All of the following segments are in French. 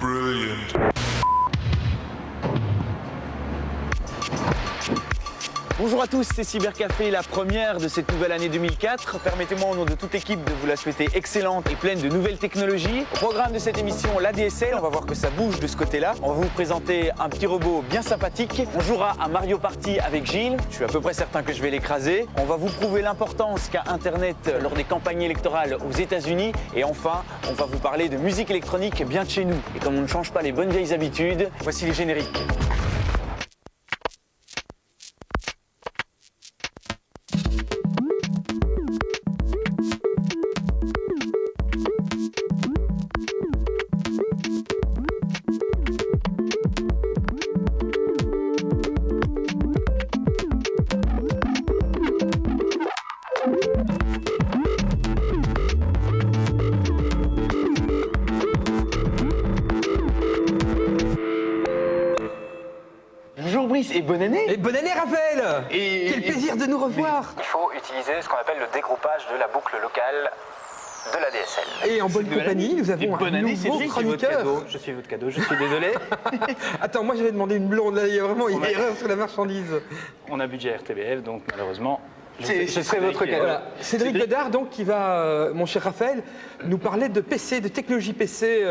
brilliant. Bonjour à tous, c'est Cybercafé, la première de cette nouvelle année 2004. Permettez-moi au nom de toute l'équipe de vous la souhaiter excellente et pleine de nouvelles technologies. Au programme de cette émission, l'ADSL, on va voir que ça bouge de ce côté-là. On va vous présenter un petit robot bien sympathique. On jouera à Mario Party avec Gilles. Je suis à peu près certain que je vais l'écraser. On va vous prouver l'importance qu'a Internet lors des campagnes électorales aux États-Unis. Et enfin, on va vous parler de musique électronique bien de chez nous. Et comme on ne change pas les bonnes vieilles habitudes, voici les génériques. Bonjour Brice et bonne année. Et bonne année Raphaël. Quel plaisir de nous revoir. Il faut utiliser ce qu'on appelle le dégroupage de la boucle locale de la DSL. Et en bonne compagnie, nous avons un nouveau chroniqueur. Je suis votre cadeau, je suis désolé. Attends, moi j'avais demandé une blonde, là, il y a vraiment une erreur sur la marchandise. On a budget RTBF, donc malheureusement, je serai votre cadeau. Voilà. Cédric Godard, donc, qui va, mon cher Raphaël, nous parler de PC, de technologie PC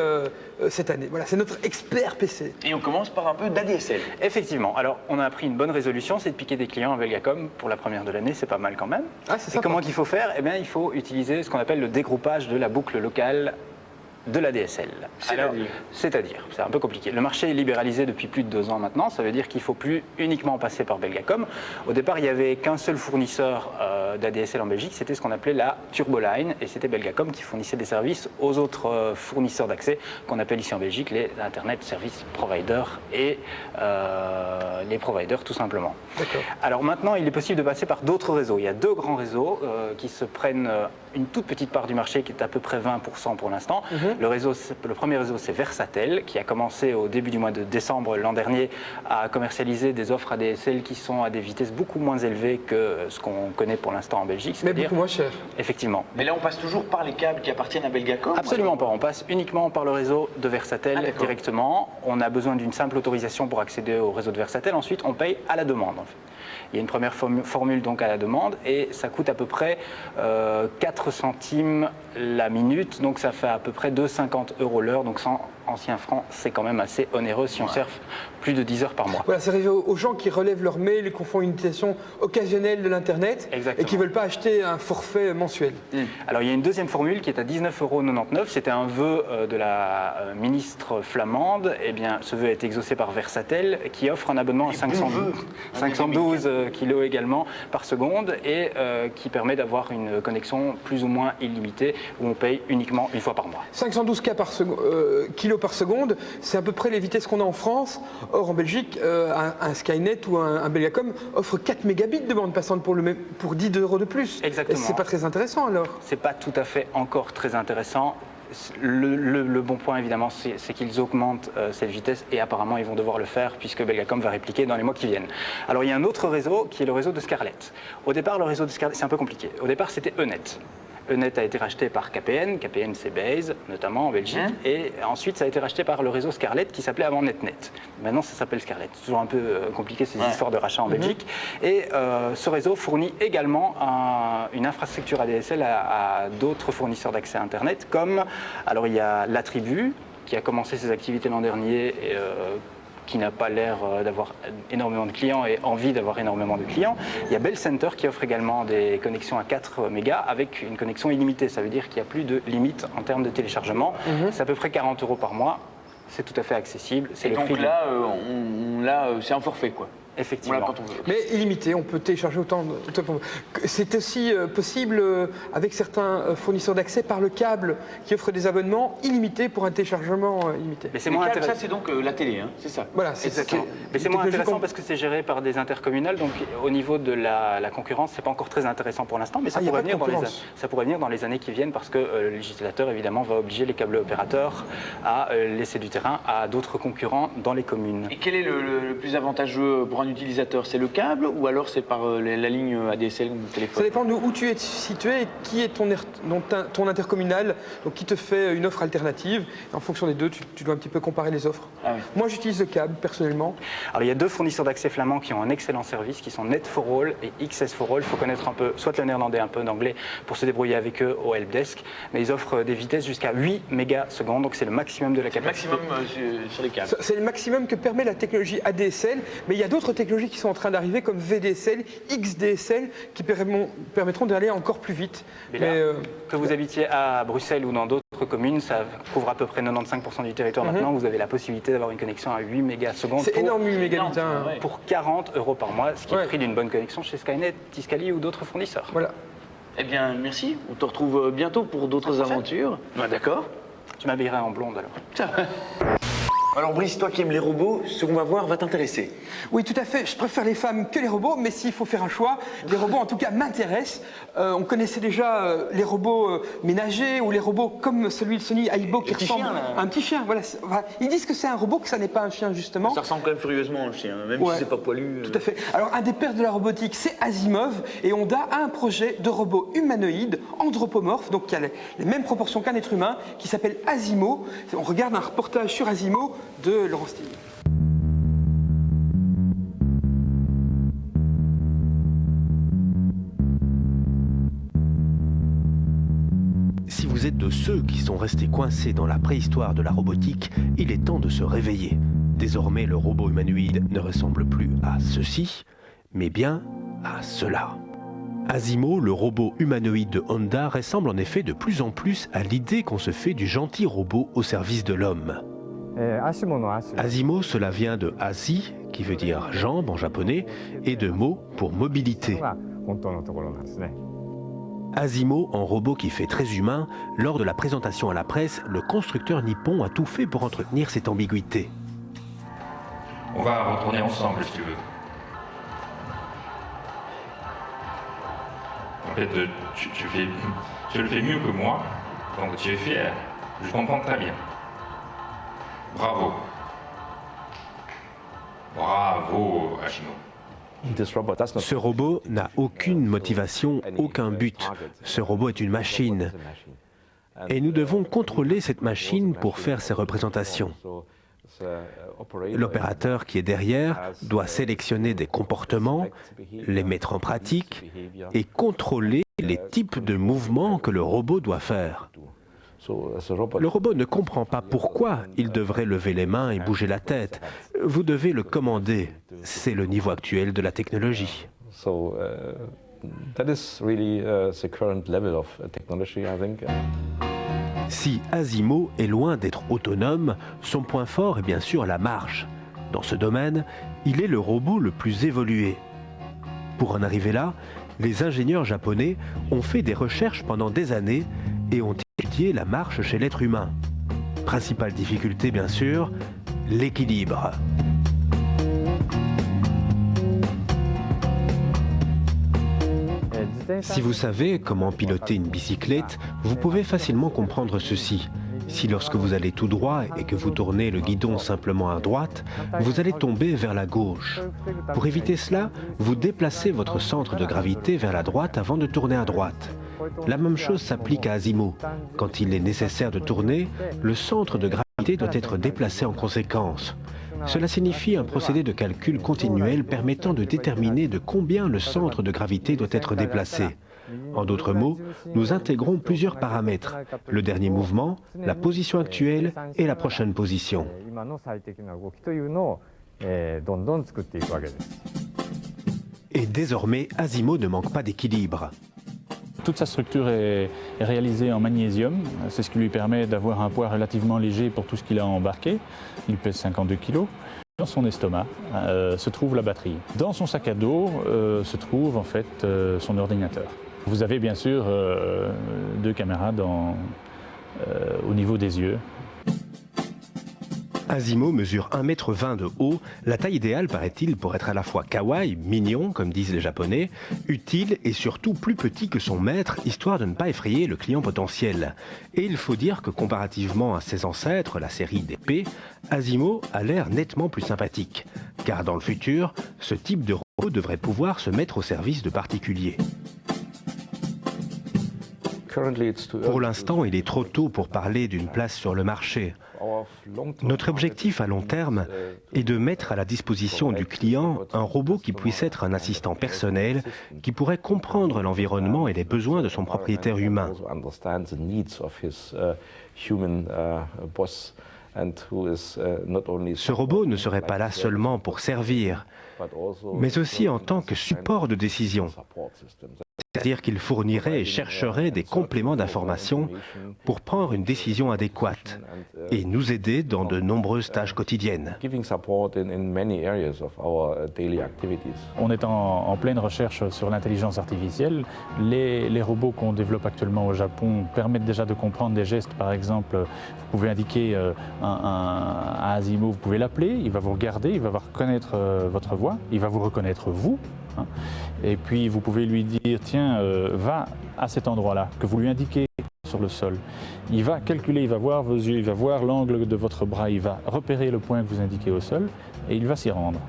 cette année. Voilà, c'est notre expert PC. Et on commence par un peu d'ADSL. Effectivement. Alors, on a pris une bonne résolution, c'est de piquer des clients à Belgacom pour la première de l'année, c'est pas mal quand même. Ah, c'est Et comment qu'il faut faire? Eh bien, il faut utiliser ce qu'on appelle le dégroupage de la boucle locale de la DSL. C'est-à-dire, c'est un peu compliqué. Le marché est libéralisé depuis plus de 2 ans maintenant, ça veut dire qu'il ne faut plus uniquement passer par Belgacom. Au départ, il n'y avait qu'un seul fournisseur d'ADSL en Belgique, c'était ce qu'on appelait la Turboline, et c'était Belgacom qui fournissait des services aux autres fournisseurs d'accès, qu'on appelle ici en Belgique les Internet Service Providers et les providers tout simplement. Alors maintenant, il est possible de passer par d'autres réseaux. Il y a 2 grands réseaux qui se prennent une toute petite part du marché qui est à peu près 20% pour l'instant. Le premier réseau, c'est Versatel, qui a commencé au début du mois de décembre l'an dernier à commercialiser des offres ADSL qui sont à des vitesses beaucoup moins élevées que ce qu'on connaît pour l'instant en Belgique. Mais beaucoup moins cher. Effectivement. Mais là, on passe toujours par les câbles qui appartiennent à Belgacom? Absolument pas. On passe uniquement par le réseau de Versatel directement. On a besoin d'une simple autorisation pour accéder au réseau de Versatel. Ensuite, on paye à la demande. En fait. Il y a une première formule donc à la demande et ça coûte à peu près 4 centimes la minute, donc ça fait à peu près 2,50 € l'heure, donc 100 anciens francs, c'est quand même assez onéreux si on surfe plus de 10 heures par mois. Voilà, c'est arrivé aux gens qui relèvent leur mail et qui font une utilisation occasionnelle de l'Internet et qui ne veulent pas acheter un forfait mensuel. Alors il y a une deuxième formule qui est à 19,99 €, c'était un vœu de la ministre flamande, et bien ce vœu est exaucé par Versatel qui offre un abonnement à 512 kilos également par seconde et qui permet d'avoir une connexion plus ou moins illimitée où on paye uniquement une fois par mois. 512 kilos par seconde, c'est à peu près les vitesses qu'on a en France. Or en Belgique, un Skynet ou un Belgacom offre 4 mégabits de bande passante pour 10 € de plus. Exactement. C'est pas très intéressant alors? C'est pas tout à fait encore très intéressant. Le bon point évidemment c'est qu'ils augmentent cette vitesse et apparemment ils vont devoir le faire puisque Belgacom va répliquer dans les mois qui viennent. Alors il y a un autre réseau qui est le réseau de Scarlett. Au départ le réseau de Scarlett c'est un peu compliqué. Au départ c'était Enet. Enet a été racheté par KPN, KPN c'est Base notamment en Belgique et ensuite ça a été racheté par le réseau Scarlett qui s'appelait avant NetNet. Maintenant ça s'appelle Scarlett, c'est toujours un peu compliqué ces histoires de rachat en Belgique et ce réseau fournit également une infrastructure ADSL à d'autres fournisseurs d'accès à Internet comme, alors il y a La Tribu qui a commencé ses activités l'an dernier et qui n'a pas l'air d'avoir énormément de clients et envie d'avoir énormément de clients. Il y a Bell Center qui offre également des connexions à 4 mégas avec une connexion illimitée. Ça veut dire qu'il n'y a plus de limite en termes de téléchargement. C'est à peu près 40 € par mois. C'est tout à fait accessible. Et donc là, c'est un forfait quoi. Effectivement. Voilà, quand on veut. Mais illimité, on peut télécharger autant qu'on veut. C'est aussi possible avec certains fournisseurs d'accès par le câble qui offrent des abonnements illimités pour un téléchargement illimité. Mais c'est moins intéressant. Ça, c'est donc la télé, hein, c'est ça. Voilà, c'est exactement. Mais c'est moins intéressant parce que c'est géré par des intercommunales, donc au niveau de la concurrence, c'est pas encore très intéressant pour l'instant, mais ça pourrait venir dans les années qui viennent parce que le législateur évidemment va obliger les câbles opérateurs à laisser du terrain à d'autres concurrents dans les communes. Et quel est le plus avantageux pour un utilisateur? C'est le câble ou alors c'est par la ligne ADSL de téléphone? Ça dépend de où tu es situé et qui est ton intercommunal, donc qui te fait une offre alternative. Et en fonction des deux, tu dois un petit peu comparer les offres. Ah oui. Moi, j'utilise le câble, personnellement. Alors il y a 2 fournisseurs d'accès flamands qui ont un excellent service, qui sont Net4All et XS4All. Il faut connaître un peu, soit le néerlandais, un peu d'anglais, pour se débrouiller avec eux au helpdesk. Mais ils offrent des vitesses jusqu'à 8 mégasecondes, donc c'est le maximum de la capacité. Maximum sur les câbles. C'est le maximum que permet la technologie ADSL, mais il y a d'autres technologies qui sont en train d'arriver, comme VDSL, XDSL, qui permettront d'aller encore plus vite. Que vous habitiez à Bruxelles ou dans d'autres communes, ça couvre à peu près 95% du territoire maintenant. Vous avez la possibilité d'avoir une connexion à 8 mégasecondes. C'est énorme, 8 mégabits. Pour 40 € par mois, ce qui est le prix d'une bonne connexion chez Skynet, Tiscali ou d'autres fournisseurs. Voilà. Eh bien, merci. On te retrouve bientôt pour d'autres aventures. Ah, d'accord. Tu m'habillerais en blonde alors. Alors Brice, toi qui aimes les robots, ce qu'on va voir va t'intéresser. Oui, tout à fait. Je préfère les femmes que les robots, mais s'il faut faire un choix, les robots en tout cas m'intéressent. On connaissait déjà les robots ménagers ou les robots comme celui de Sony Aibo qui ressemble à un petit chien. Voilà. Ils disent que c'est un robot, que ça n'est pas un chien justement. Ça ressemble quand même furieusement à un chien, même si c'est pas poilu. Tout à fait. Alors un des pères de la robotique, c'est Asimov, et Honda a un projet de robot humanoïde anthropomorphe, donc qui a les mêmes proportions qu'un être humain, qui s'appelle Asimo. On regarde un reportage sur Asimo de Laurent Stine. Si vous êtes de ceux qui sont restés coincés dans la préhistoire de la robotique, il est temps de se réveiller. Désormais, le robot humanoïde ne ressemble plus à ceci, mais bien à cela. Asimo, le robot humanoïde de Honda, ressemble en effet de plus en plus à l'idée qu'on se fait du gentil robot au service de l'homme. Asimo, cela vient de Asi, qui veut dire jambe en japonais, et de Mo pour mobilité. Asimo, en robot qui fait très humain, lors de la présentation à la presse, le constructeur nippon a tout fait pour entretenir cette ambiguïté. On va retourner ensemble si tu veux. En fait, tu le fais mieux que moi, donc tu es fier. Je comprends très bien. Bravo. Bravo, Asimo. Ce robot n'a aucune motivation, aucun but. Ce robot est une machine. Et nous devons contrôler cette machine pour faire ses représentations. L'opérateur qui est derrière doit sélectionner des comportements, les mettre en pratique et contrôler les types de mouvements que le robot doit faire. Le robot ne comprend pas pourquoi il devrait lever les mains et bouger la tête. Vous devez le commander. C'est le niveau actuel de la technologie. Si Asimo est loin d'être autonome, son point fort est bien sûr la marche. Dans ce domaine, il est le robot le plus évolué. Pour en arriver là, les ingénieurs japonais ont fait des recherches pendant des années et ont étudié la marche chez l'être humain. Principale difficulté, bien sûr, l'équilibre. Si vous savez comment piloter une bicyclette, vous pouvez facilement comprendre ceci. Si lorsque vous allez tout droit et que vous tournez le guidon simplement à droite, vous allez tomber vers la gauche. Pour éviter cela, vous déplacez votre centre de gravité vers la droite avant de tourner à droite. La même chose s'applique à Asimo. Quand il est nécessaire de tourner, le centre de gravité doit être déplacé en conséquence. Cela signifie un procédé de calcul continuel permettant de déterminer de combien le centre de gravité doit être déplacé. En d'autres mots, nous intégrons plusieurs paramètres, le dernier mouvement, la position actuelle et la prochaine position. Et désormais, Asimo ne manque pas d'équilibre. Toute sa structure est réalisée en magnésium, c'est ce qui lui permet d'avoir un poids relativement léger pour tout ce qu'il a embarqué. Il pèse 52 kg. Dans son estomac se trouve la batterie. Dans son sac à dos se trouve en fait son ordinateur. Vous avez bien sûr 2 caméras au niveau des yeux. Asimo mesure 1,20 m de haut, la taille idéale paraît-il pour être à la fois kawaii, mignon comme disent les Japonais, utile et surtout plus petit que son maître, histoire de ne pas effrayer le client potentiel. Et il faut dire que comparativement à ses ancêtres, la série des P, Asimo a l'air nettement plus sympathique. car dans le futur, ce type de robot devrait pouvoir se mettre au service de particuliers. Pour l'instant, il est trop tôt pour parler d'une place sur le marché. Notre objectif à long terme est de mettre à la disposition du client un robot qui puisse être un assistant personnel, qui pourrait comprendre l'environnement et les besoins de son propriétaire humain. Ce robot ne serait pas là seulement pour servir, mais aussi en tant que support de décision. C'est-à-dire qu'il fournirait et chercherait des compléments d'informations pour prendre une décision adéquate et nous aider dans de nombreuses tâches quotidiennes. On est en pleine recherche sur l'intelligence artificielle. Les robots qu'on développe actuellement au Japon permettent déjà de comprendre des gestes. Par exemple, vous pouvez indiquer un Asimo, vous pouvez l'appeler, il va vous regarder, il va reconnaître votre voix, il va vous reconnaître vous. Et puis vous pouvez lui dire, tiens, va à cet endroit-là, que vous lui indiquez sur le sol. Il va calculer, il va voir vos yeux, il va voir l'angle de votre bras, il va repérer le point que vous indiquez au sol et il va s'y rendre.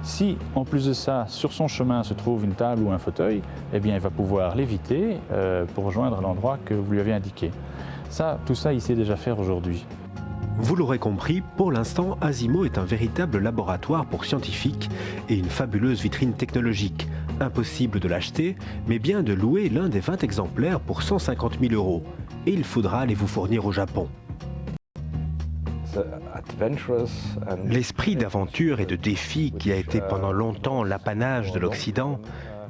Si, en plus de ça, sur son chemin se trouve une table ou un fauteuil, eh bien, il va pouvoir l'éviter pour rejoindre l'endroit que vous lui avez indiqué. Tout ça, il sait déjà faire aujourd'hui. Vous l'aurez compris, pour l'instant, Asimo est un véritable laboratoire pour scientifiques et une fabuleuse vitrine technologique. Impossible de l'acheter, mais bien de louer l'un des 20 exemplaires pour 150 000 €. Et il faudra les vous fournir au Japon. L'esprit d'aventure et de défi qui a été pendant longtemps l'apanage de l'Occident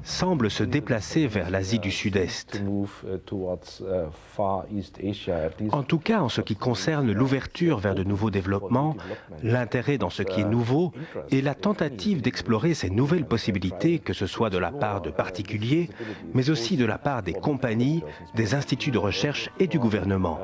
semble se déplacer vers l'Asie du Sud-Est. En tout cas, en ce qui concerne l'ouverture vers de nouveaux développements, l'intérêt dans ce qui est nouveau et la tentative d'explorer ces nouvelles possibilités, que ce soit de la part de particuliers, mais aussi de la part des compagnies, des instituts de recherche et du gouvernement.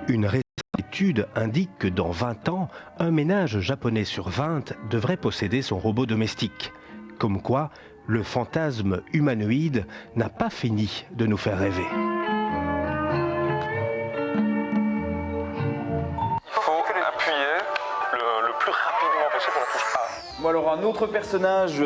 Une récente étude indique que dans 20 ans, un ménage japonais sur 20 devrait posséder son robot domestique. Comme quoi, le fantasme humanoïde n'a pas fini de nous faire rêver. Il faut appuyer le plus rapidement possible pour la touche A. Bon alors un autre personnage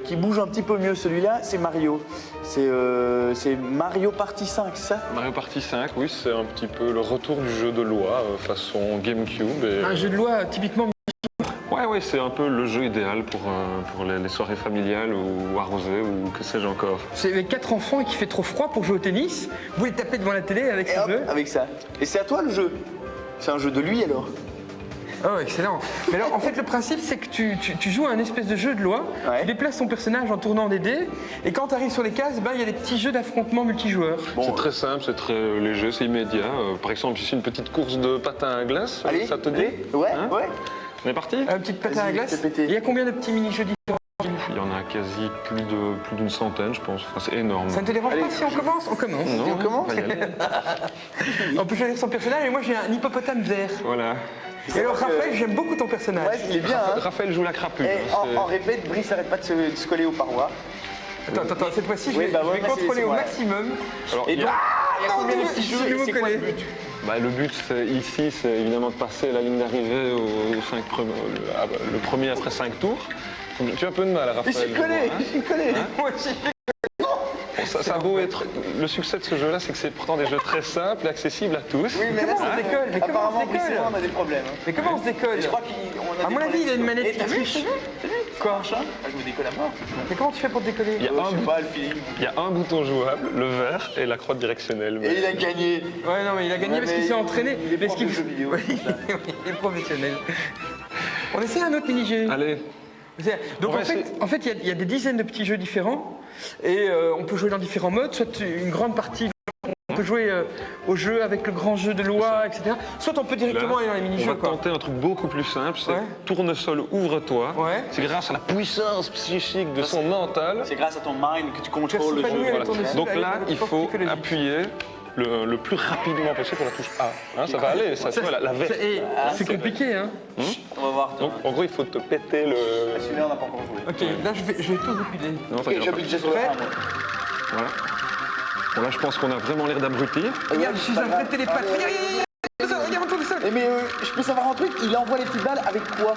qui bouge un petit peu mieux, celui-là, c'est Mario. C'est Mario Party 5, c'est ça? Mario Party 5, oui, c'est un petit peu le retour du jeu de loi façon GameCube. Un jeu de loi typiquement. Ouais, c'est un peu le jeu idéal pour les soirées familiales ou arrosées ou que sais-je encore. C'est avec 4 enfants et qui fait trop froid pour jouer au tennis. Vous les tapez devant la télé avec ce jeu. Avec ça. Et c'est à toi le jeu? C'est un jeu de lui alors? Oh, excellent. Mais alors, en fait, le principe, c'est que tu joues à un espèce de jeu de loi. Ouais. Tu déplaces ton personnage en tournant des dés. Et quand tu arrives sur les cases, il y a des petits jeux d'affrontement multijoueurs. Bon, c'est très simple, c'est très léger, c'est immédiat. Par exemple, ici, une petite course de patin à glace. Allez, ça te dit? Ouais, hein? Ouais. On est parti? Un petit patin à glace. Il y a combien de petits mini-jeux différents? Il y en a quasi plus d'une centaine, je pense. Enfin, c'est énorme. Ça ne te dérange pas si on commence? On commence. Non, on commence. On peut choisir son personnage et moi j'ai un hippopotame vert. Voilà. Et alors Raphaël, j'aime beaucoup ton personnage. Ouais, il est bien. Raphaël joue la crapule. Et en répète, Brice n'arrête pas de se coller aux parois. Attends, cette fois-ci, je vais contrôler au maximum. Alors, et donc, il y a combien de petits jeux et c'est quoi le but? Le but ici, c'est évidemment de passer la ligne d'arrivée le premier après 5 tours. Tu as un peu de mal, Raphaël. Je suis collé. Moi aussi. Ça a beau être... Le succès de ce jeu-là, c'est que c'est pourtant des jeux très simples et accessibles à tous. Oui, mais comment on se décolle? Apparemment, Brice et moi, on a des problèmes. Mais comment on se décolle? Je crois qu'on a à mon avis, il a une manette qui triche. Quoi? Je me décolle à mort. Mais comment tu fais pour te décoller? Il y a un bouton jouable, le vert et la croix directionnelle. Et il a gagné. Ouais, non, mais il a gagné parce qu'il s'est entraîné. Il est prof de jeux vidéo. Il est professionnel. On essaie un autre mini-jeu. Allez. Donc en fait, il y a des dizaines de petits jeux différents et on peut jouer dans différents modes, soit une grande partie, on peut jouer au jeu avec le grand jeu de loi, etc. Soit on peut directement aller dans les mini-jeux. On va tenter un truc beaucoup plus simple, c'est tournesol, ouvre-toi. Ouais. C'est grâce à la puissance psychique de son mental. C'est grâce à ton mind que tu contrôles le jeu. Voilà. Donc là, il faut appuyer le plus rapidement possible pour la touche A. Ça va aller, ça, tu vois, la verte. C'est compliqué, hein. On va voir. Donc en gros, il faut te péter le... Celui-là, on n'a pas encore joué. Ok, là je vais tout reculer. Ok, j'appuie déjà sur le A. Voilà. Bon là, je pense qu'on a vraiment l'air d'abrutis. Regarde, je suis un vrai télépathe. Regarde autour du sol. Mais je peux savoir un truc, il envoie les petites balles avec quoi?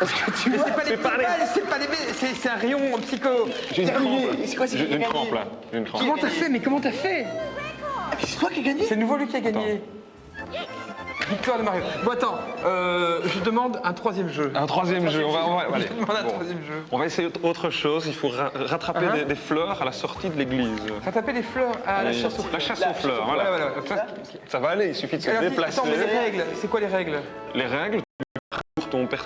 Parce que tu vois, C'est pas les petites balles, c'est pas les balles, c'est un rayon psycho. J'ai une crampe. C'est quoi, c'est qui a J'ai une gagné? crampe là. J'ai une crampe. Comment t'as fait? Mais comment t'as fait? C'est toi qui as gagné? C'est nouveau lui qui a gagné. Victoire de Mario. Bon attends, je demande un troisième jeu. Un troisième jeu, allez. Je demande un Bon. troisième jeu. On va essayer autre chose, il faut rattraper des fleurs à la sortie de l'église. Rattraper les fleurs à la chasse aux fleurs. La chasse aux fleurs, Voilà, voilà. voilà. Donc ça, Ça va aller, il suffit de se alors, déplacer. attends, mais les règles, c'est quoi les règles? Les règles,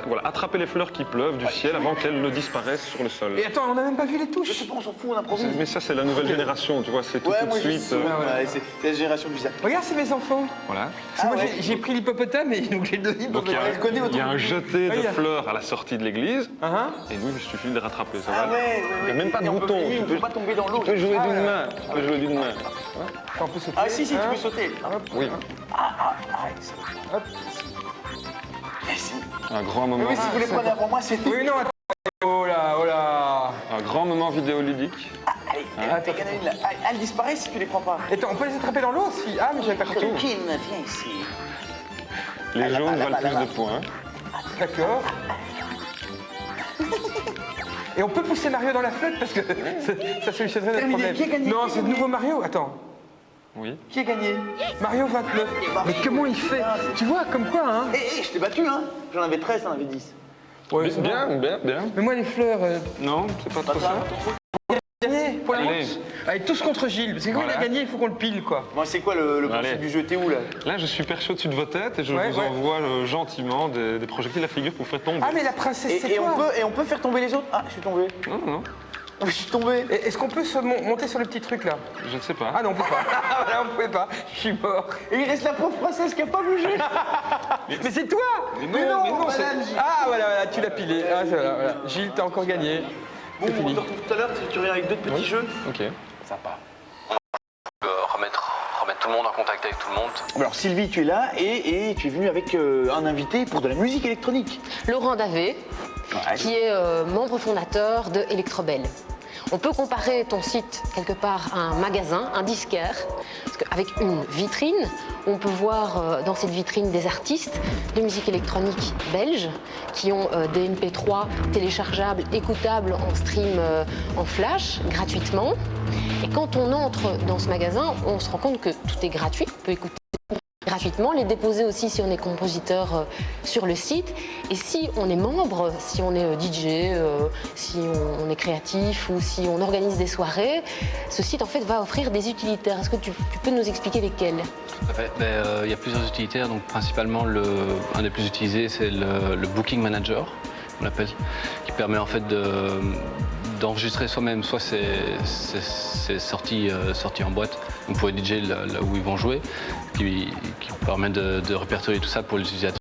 voilà, attraper les fleurs qui pleuvent du ciel avant qu'elles ne disparaissent sur le sol. Et attends, on n'a même pas vu les touches. Je sais pas, on s'en fout, on improvise. Mais ça, c'est la nouvelle génération, tu vois, c'est tout, tout de suite. Ouais, c'est la génération du sac. Regarde, c'est mes enfants. Voilà. Parce que moi, j'ai pris l'hippopotame et donc j'ai donné Donc il y a, l'hippopotame. il y a un jeté de Regarde. fleurs à la sortie de l'église, et nous, il suffit de les rattraper, ça va. Ah ouais, Il n'y a même pas de bouton. Il ne peut pas tomber dans l'eau. Tu peux jouer d'une main. Tu peux jouer d'une main. On peut sauter. Ah si, tu Hein. peux sauter. Oui. Hop. Merci. Un grand moment. Oui, si vous les prenez avant moi, c'est... Oui, non, attends. Oh là, oh là. Un grand moment vidéoludique. Allez, il y en a une là. Ah, elle disparaît si tu les prends pas. Attends, on peut les attraper dans l'eau aussi. Ah, mais j'avais pas compris. Kim, viens ici. Les là-bas, jaunes valent là-bas, plus là-bas. de points. D'accord. Et on peut pousser Mario dans la flotte parce que ça solutionnerait notre Terminé. problème. Qui a gagné? Non, c'est de nouveau Mario. Attends. Oui. Qui a gagné? Mario 29. Mais comment il fait? Tu vois, comme quoi, hein? Je t'ai battu, hein. J'en avais 13, t'en avais 10. Ouais, c'est Bien, bien, bien. Mais moi, les fleurs, Non, c'est pas trop ça. gagné pour la Allez. manche. Allez, tous contre Gilles. Parce que quand il a Voilà. gagné, il faut qu'on le pile, quoi. Bon, c'est quoi le Allez. principe du jeu? T'es où, là? Là, je suis perché au-dessus de vos têtes et je Ouais, vous ouais. envoie gentiment des projectiles à la figure pour vous faire tomber. Ah, mais la princesse, c'est Et toi. on peut faire tomber les autres? Ah, je suis tombé. Non, non, Je suis tombé. Et est-ce qu'on peut se monter sur le petit truc, là? je ne sais pas. Ah non, on peut pas. Voilà, on pouvait pas. Je suis mort. Et il reste la pauvre princesse qui a pas bougé. Mais c'est toi! Mais non, c'est- madame Gilles. Ah, voilà, voilà, tu l'as pilé. Ah, voilà, voilà. Gilles, t'as encore gagné. Bon, C'est on fini. te retrouve tout à l'heure, tu reviens avec d'autres petits jeux. Ok. Sympa. Remettre tout le monde en contact avec tout le monde. Alors Sylvie, tu es là et tu es venue avec un invité pour de la musique électronique. Laurent Davé, qui est membre fondateur de Electrobel. On peut comparer ton site quelque part à un magasin, un disquaire, parce qu'avec une vitrine, on peut voir dans cette vitrine des artistes de musique électronique belges qui ont des MP3 téléchargeables, écoutables en stream en flash gratuitement. Et quand on entre dans ce magasin, on se rend compte que tout est gratuit, on peut écouter gratuitement, les déposer aussi si on est compositeur sur le site. Et si on est membre, si on est DJ, si on est créatif ou si on organise des soirées, ce site en fait va offrir des utilitaires. Est-ce que tu peux nous expliquer lesquels? Tout à fait. Il y a plusieurs utilitaires, donc principalement un des plus utilisés, c'est le Booking Manager, on l'appelle, qui permet en fait d'enregistrer soi-même, soit c'est sorti en boîte, donc pour les DJ là où ils vont jouer, qui permet de répertorier tout ça pour les utilisateurs.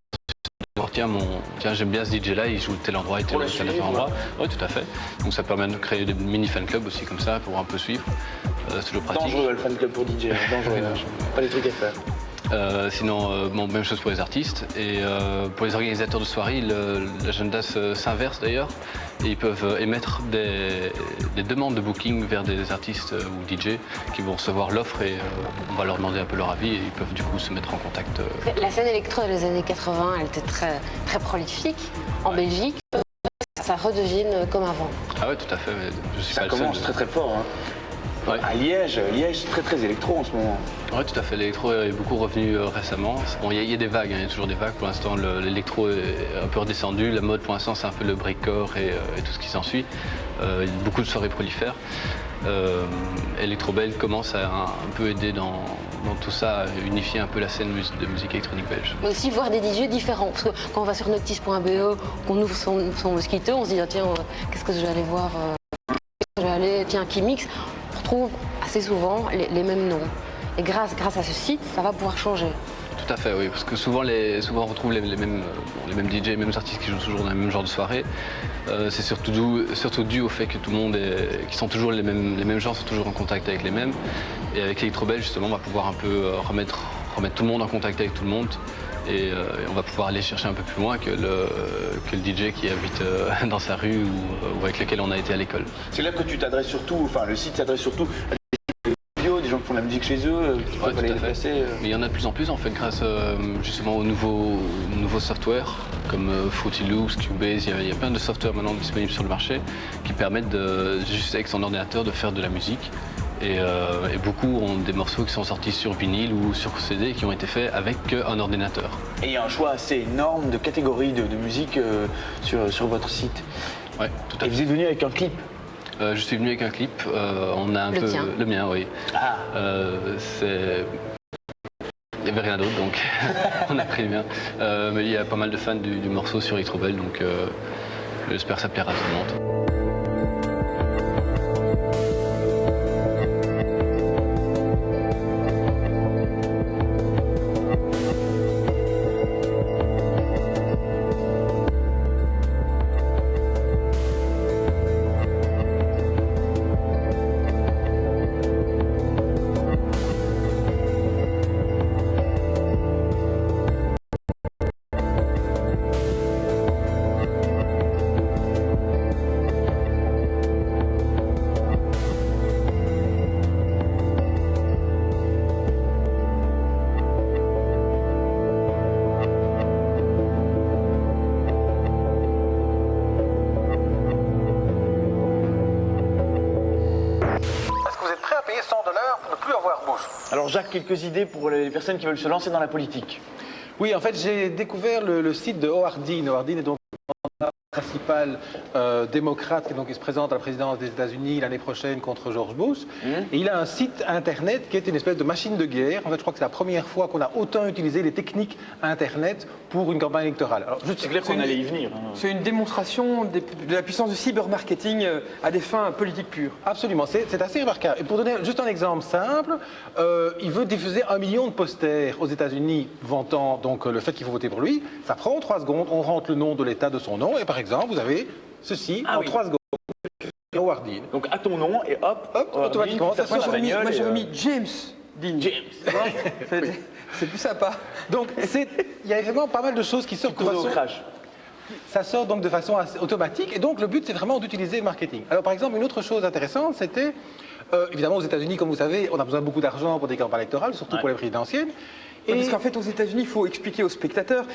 Tiens, j'aime bien ce DJ là, il joue tel endroit et tel endroit. Oui, tout à fait. Donc ça permet de créer des mini fan clubs aussi comme ça pour un peu suivre. C'est toujours pratique. Dangereux le fan club pour DJ, dangereux. Pas des trucs à faire. Sinon, même chose pour les artistes. Et pour les organisateurs de soirées, l'agenda s'inverse d'ailleurs. Et ils peuvent émettre des demandes de booking vers des artistes ou DJ qui vont recevoir l'offre et on va leur demander un peu leur avis et ils peuvent du coup se mettre en contact. La scène électro des années 80, elle était très, très prolifique en Belgique. Ça redevienne comme avant. Ah ouais, tout à fait. Je suis Ça pas le seul. commence très très fort. Hein. Ouais. À Liège, c'est très très électro en ce moment. Oui, tout à fait. L'électro est beaucoup revenu récemment. Bon, il y a des vagues, il y a toujours des vagues. Pour l'instant, l'électro est un peu redescendu. La mode, pour l'instant, c'est un peu le breakcore et tout ce qui s'ensuit. Beaucoup de soirées prolifèrent. Electrobel commence à un peu aider dans tout ça, à unifier un peu la scène de musique électronique belge. Mais aussi voir des DJ différents. Parce que quand on va sur noctis.be, qu'on ouvre son mosquito, on se dit, ah, tiens, qu'est-ce que je vais aller voir je vais aller, tiens, qui mixe. On retrouve assez souvent les mêmes noms. Et grâce à ce site, ça va pouvoir changer. Tout à fait, oui, parce que souvent on retrouve les mêmes DJ, les mêmes artistes qui jouent toujours dans le même genre de soirée. C'est surtout dû au fait que tout le monde qui sont toujours les mêmes gens sont toujours en contact avec les mêmes. Et avec Electrobel, justement, on va pouvoir un peu remettre tout le monde en contact avec tout le monde. Et on va pouvoir aller chercher un peu plus loin que le DJ qui habite dans sa rue ou avec lequel on a été à l'école. C'est là que tu t'adresses surtout, enfin le site s'adresse surtout à des gens qui font de la musique chez eux, qui peuvent aller les placer. Mais il y en a de plus en plus en fait grâce justement aux nouveaux softwares comme Fruity Loops, Cubase. Il y a plein de softwares maintenant disponibles sur le marché qui permettent juste avec son ordinateur de faire de la musique. Et beaucoup ont des morceaux qui sont sortis sur vinyle ou sur CD qui ont été faits avec un ordinateur. Et il y a un choix assez énorme de catégories de musique sur votre site. Ouais, tout à fait. Et vous êtes venu avec un clip? Je suis venu avec un clip. On a le mien, oui. Ah. Il n'y avait rien d'autre, donc on a pris le mien. Mais il y a pas mal de fans du morceau sur Electrobel, donc j'espère que ça plaira à tout le monde. Alors Jacques, quelques idées pour les personnes qui veulent se lancer dans la politique? Oui, en fait, j'ai découvert le site de Howard Dean. Howard Dean est donc le principal démocrate qui se présente à la présidence des États-Unis l'année prochaine contre George Bush. Et il a un site internet qui est une espèce de machine de guerre. En fait, je crois que c'est la première fois qu'on a autant utilisé les techniques internet pour une campagne électorale. C'est clair qu'on allait y venir. C'est une démonstration de la puissance du cybermarketing à des fins politiques pures. Absolument, c'est assez remarquable. Et pour donner juste un exemple simple, il veut diffuser 1 million de posters aux États-Unis vantant donc le fait qu'il faut voter pour lui. Ça prend 3 secondes, on rentre le nom de l'État de son nom et par exemple, vous avez ceci en 3 secondes. Howard Dean. Donc à ton nom et hop, automatiquement, ça sort. Moi j'aurais mis James Dean. C'est plus sympa. Donc il y a vraiment pas mal de choses qui sortent de façon... Ça sort donc de façon automatique et donc le but c'est vraiment d'utiliser le marketing. Alors par exemple une autre chose intéressante c'était, évidemment aux États-Unis comme vous savez on a besoin de beaucoup d'argent pour des campagnes électorales, surtout pour les présidentielles. Et... Parce qu'en fait aux États-Unis, il faut expliquer aux spectateurs,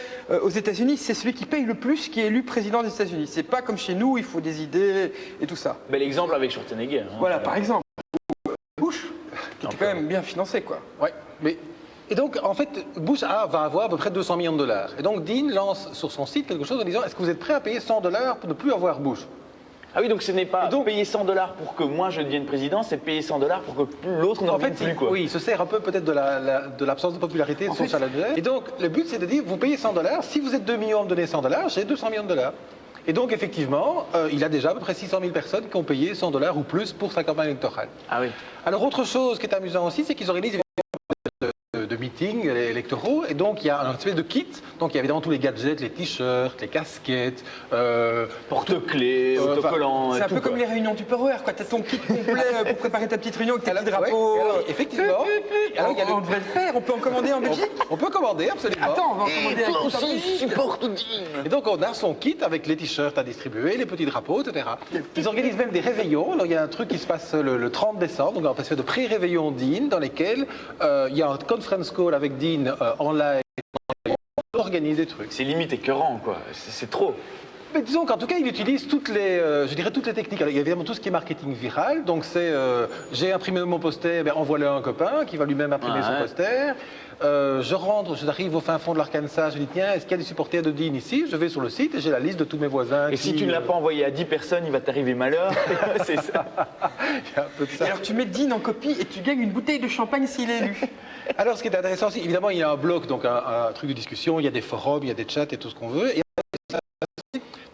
aux États-Unis c'est celui qui paye le plus qui est élu président des États-Unis. C'est pas comme chez nous, il faut des idées et tout ça. Bel exemple avec Schwarzenegger. Voilà par exemple. Bush, qui était quand même bien financé quoi. Ouais, mais... Et donc, en fait, Bush va avoir à peu près 200 millions de dollars. Et donc, Dean lance sur son site quelque chose en disant « Est-ce que vous êtes prêt à payer 100 $ pour ne plus avoir Bush ?» Ah oui, donc ce n'est pas payer 100 $ pour que moi je devienne président, c'est payer 100 $ pour que l'autre n'en devienne plus, quoi. Oui, il se sert un peu peut-être de l'absence de popularité de son challenger. Et donc, le but, c'est de dire « Vous payez 100 $, si vous êtes 2 millions à me donner 100 $, j'ai 200 millions de dollars. » Et donc, effectivement, il a déjà à peu près 600 000 personnes qui ont payé 100 $ ou plus pour sa campagne électorale. Ah oui. Alors, autre chose qui est amusant aussi, c'est qu'ils organisent de meetings électoraux et donc il y a un espèce de kit, donc il y a évidemment tous les gadgets, les t-shirts, les casquettes, porte-clés, autocollants. C'est un peu comme les réunions du Power, quoi. Tu as ton kit complet pour préparer ta petite réunion avec tes petits drapeaux. Ouais, alors, effectivement. Alors, on devrait le faire, on peut en commander en Belgique. On peut commander, absolument. Attends, on va en commander un. Toi aussi, supporte Dean. Et donc on a son kit avec les t-shirts à distribuer, les petits drapeaux, etc. Ils organisent même des réveillons. Alors il y a un truc qui se passe le 30 décembre, donc on va faire de pré-réveillons Dean dans lesquels il y a un conference call avec Dean en live. On organise des trucs. C'est limite écœurant, quoi. C'est trop. Mais disons qu'en tout cas, il utilise toutes les, je dirais toutes les techniques. Alors, il y a évidemment tout ce qui est marketing viral. Donc c'est, j'ai imprimé mon poster, envoie-le à un copain qui va lui-même imprimer son poster. J'arrive au fin fond de l'Arkansas, je dis tiens, est-ce qu'il y a des supporters de Dean ici? Je vais sur le site et j'ai la liste de tous mes voisins. Et si tu ne l'as pas envoyé à 10 personnes, il va t'arriver malheur. C'est ça. Il y a un peu de ça. Et alors tu mets Dean en copie et tu gagnes une bouteille de champagne s'il est élu. Alors ce qui est intéressant aussi, évidemment, il y a un blog, donc un truc de discussion, il y a des forums, il y a des chats et tout ce qu'on veut. Et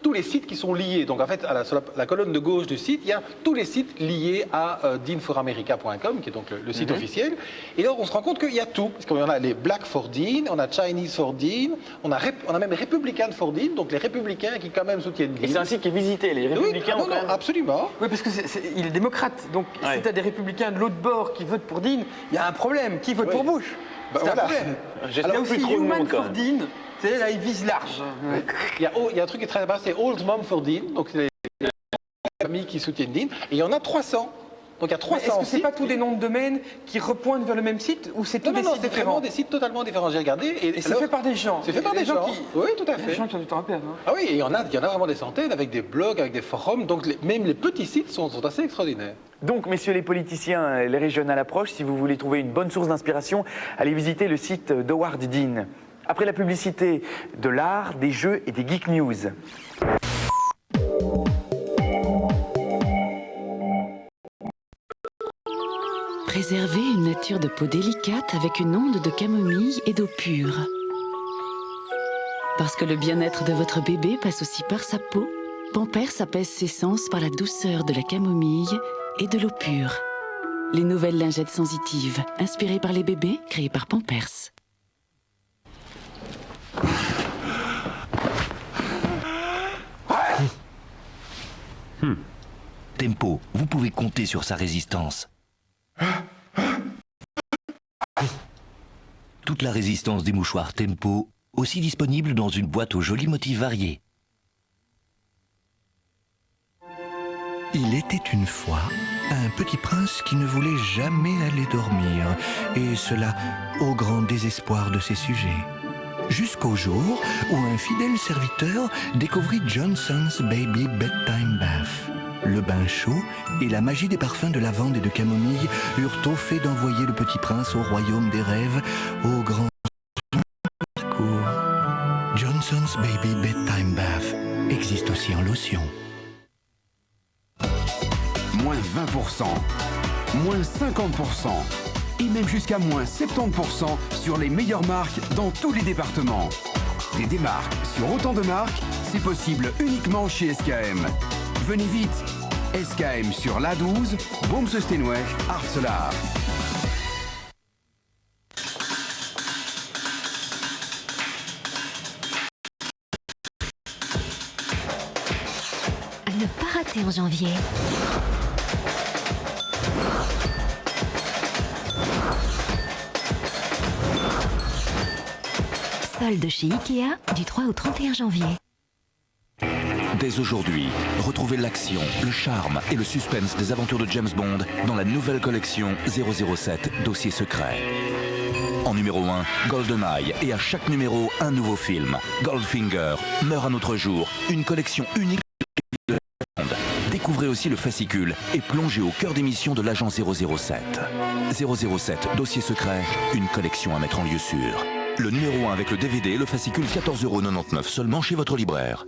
tous les sites qui sont liés. Donc en fait, sur la colonne de gauche du site, il y a tous les sites liés à deanforamerica.com, qui est donc le site officiel. Et là, on se rend compte qu'il y a tout. Parce qu'on a les Black for Dean, on a Chinese for Dean, on a même Republican for Dean, donc les républicains qui quand même soutiennent Dean. Et c'est un site qui est visité, les républicains oui, absolument. Oui, parce que il est démocrate. Donc si tu as des républicains de l'autre bord qui votent pour Dean, il y a un problème. Qui vote pour Bush? C'est un problème. Il y a aussi Human for Dean. C'est là, il vise large. Il y a un truc qui est très important, c'est Old Mom for Dean, donc c'est les familles qui soutiennent Dean, et il y en a 300. Donc il y a 300 Est-ce que c'est sites. pas tous des noms de domaines qui repointent vers le même site ou c'est tous des sites c'est différents? vraiment des sites totalement différents. J'ai regardé. Et c'est fait par des gens. C'est fait par des gens. Oui, tout à Des fait. gens qui ont du temps à perdre. Hein. Ah oui, il y en a vraiment des centaines avec des blogs, avec des forums. Donc même les petits sites sont assez extraordinaires. Donc, messieurs les politiciens, les régionales approchent. Si vous voulez trouver une bonne source d'inspiration, allez visiter le site d'Howard Dean. Après la publicité, de l'art, des jeux et des geek news. Préserver une nature de peau délicate avec une onde de camomille et d'eau pure. Parce que le bien-être de votre bébé passe aussi par sa peau, Pampers apaise ses sens par la douceur de la camomille et de l'eau pure. Les nouvelles lingettes sensitives, inspirées par les bébés, créées par Pampers. Tempo, vous pouvez compter sur sa résistance. Toute la résistance des mouchoirs Tempo, aussi disponible dans une boîte aux jolis motifs variés. Il était une fois un petit prince qui ne voulait jamais aller dormir, et cela au grand désespoir de ses sujets. Jusqu'au jour où un fidèle serviteur découvrit Johnson's Baby Bedtime Bath. Le bain chaud et la magie des parfums de lavande et de camomille eurent au fait d'envoyer le petit prince au royaume des rêves, au grand parcours. Johnson's Baby Bedtime Bath existe aussi en lotion. Moins 20%, moins 50%, et même jusqu'à moins 70% sur les meilleures marques dans tous les départements. Des démarques sur autant de marques, c'est possible uniquement chez SKM. Venez vite, SKM sur l'A12, Boomse-Steenweg, Artselaar. À ne pas rater en janvier. Solde chez Ikea du 3 au 31 janvier. Dès aujourd'hui, retrouvez l'action, le charme et le suspense des aventures de James Bond dans la nouvelle collection 007 Dossier secret. En numéro 1, GoldenEye, et à chaque numéro, un nouveau film. Goldfinger, Meurt un autre jour, une collection unique de James Bond. Découvrez aussi le fascicule et plongez au cœur des missions de l'agent 007. 007 Dossier secret, une collection à mettre en lieu sûr. Le numéro 1 avec le DVD et le fascicule 14,99 € seulement chez votre libraire.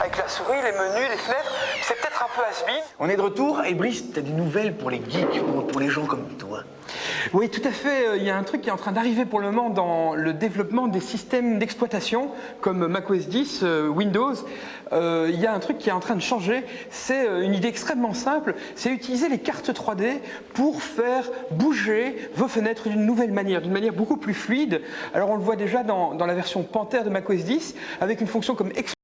Avec la souris, les menus, les fenêtres, c'est peut-être un peu has-been. On est de retour et Brice, t'as des nouvelles pour les geeks ou pour les gens comme toi? Oui, tout à fait. Il y a un truc qui est en train d'arriver pour le moment dans le développement des systèmes d'exploitation comme macOS 10, Windows. Il y a un truc qui est en train de changer. C'est une idée extrêmement simple. C'est utiliser les cartes 3D pour faire bouger vos fenêtres d'une nouvelle manière, d'une manière beaucoup plus fluide. Alors on le voit déjà dans la version Panther de macOS 10 avec une fonction comme exposer.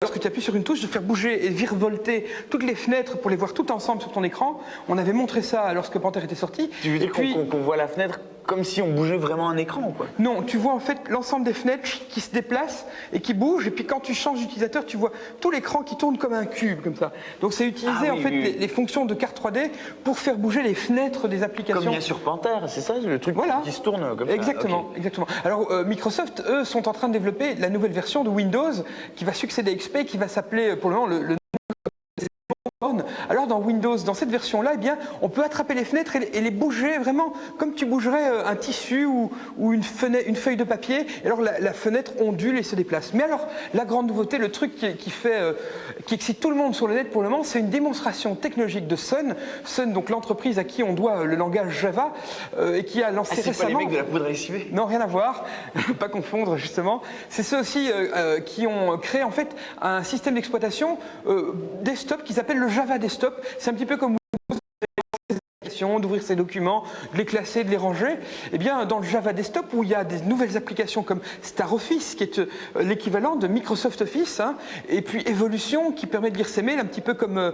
Lorsque tu appuies sur une touche, de faire bouger et virevolter toutes les fenêtres pour les voir toutes ensemble sur ton écran. On avait montré ça lorsque Panther était sorti. Tu veux dire qu'on voit la fenêtre comme si on bougeait vraiment un écran, quoi? Non, tu vois en fait l'ensemble des fenêtres qui se déplacent et qui bougent. Et puis quand tu changes d'utilisateur, tu vois tout l'écran qui tourne comme un cube, comme ça. Donc c'est utiliser en fait les fonctions de carte 3D pour faire bouger les fenêtres des applications. Comme il y a sur Panther, c'est ça le truc qui se tourne comme exactement, ça? Okay. Exactement. Alors Microsoft, eux, sont en train de développer la nouvelle version de Windows qui va succéder à XP, qui va s'appeler pour le moment le Alors dans Windows, dans cette version-là, eh bien, on peut attraper les fenêtres et les bouger vraiment comme tu bougerais un tissu ou une feuille de papier. Et alors la fenêtre ondule et se déplace. Mais alors la grande nouveauté, le truc qui excite tout le monde sur le net pour le moment, c'est une démonstration technologique de Sun. Sun, donc l'entreprise à qui on doit le langage Java et qui a lancé récemment. C'est pas les mecs de la poudre à lessiver? Non, rien à voir. Pas confondre justement. C'est ceux aussi qui ont créé en fait un système d'exploitation desktop qui s'appelle le Java Desktop. C'est un petit peu comme applications, d'ouvrir ses documents, de les classer, de les ranger. Eh bien, dans le Java Desktop, où il y a des nouvelles applications comme Star Office, qui est l'équivalent de Microsoft Office, hein, et puis Evolution, qui permet de lire ses mails, un petit peu comme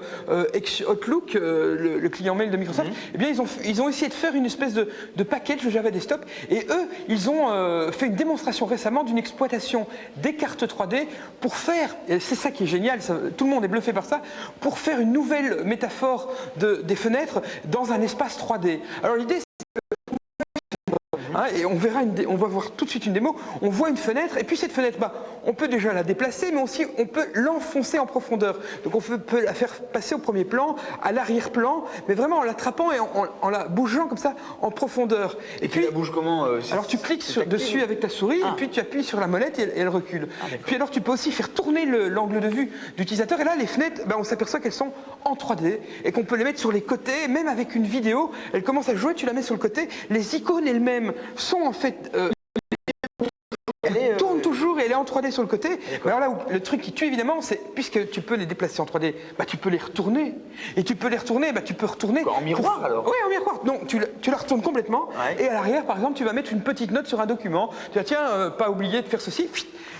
Outlook, le client mail de Microsoft. Eh bien, ils ont essayé de faire une espèce de package de Java Desktop, et eux, ils ont fait une démonstration récemment d'une exploitation des cartes 3D pour faire, et c'est ça qui est génial, tout le monde est bluffé par ça, pour faire une nouvelle métaphore des fenêtres dans un espace 3D. Alors l'idée, c'est et on va voir tout de suite une démo, on voit une fenêtre, et puis cette fenêtre, on peut déjà la déplacer, mais aussi on peut l'enfoncer en profondeur. Donc on peut la faire passer au premier plan, à l'arrière-plan, mais vraiment en l'attrapant et en la bougeant comme ça en profondeur. Et puis, tu la bouges comment alors tu cliques dessus avec ta souris, et puis tu appuies sur la molette et elle recule. Puis alors tu peux aussi faire tourner l'angle de vue d'utilisateur, et là les fenêtres, on s'aperçoit qu'elles sont en 3D, et qu'on peut les mettre sur les côtés, même avec une vidéo, elle commence à jouer, tu la mets sur le côté, les icônes elles-mêmes sont en fait elle tourne toujours et elle est en 3D sur le côté. Mais alors là, le truc qui tue évidemment, c'est puisque tu peux les déplacer en 3D, tu peux les retourner. Et tu peux les retourner, tu peux retourner. En miroir alors? Oui, en miroir. Donc tu la retournes complètement. Ouais. Et à l'arrière, par exemple, tu vas mettre une petite note sur un document. Tu vas, tiens, pas oublier de faire ceci.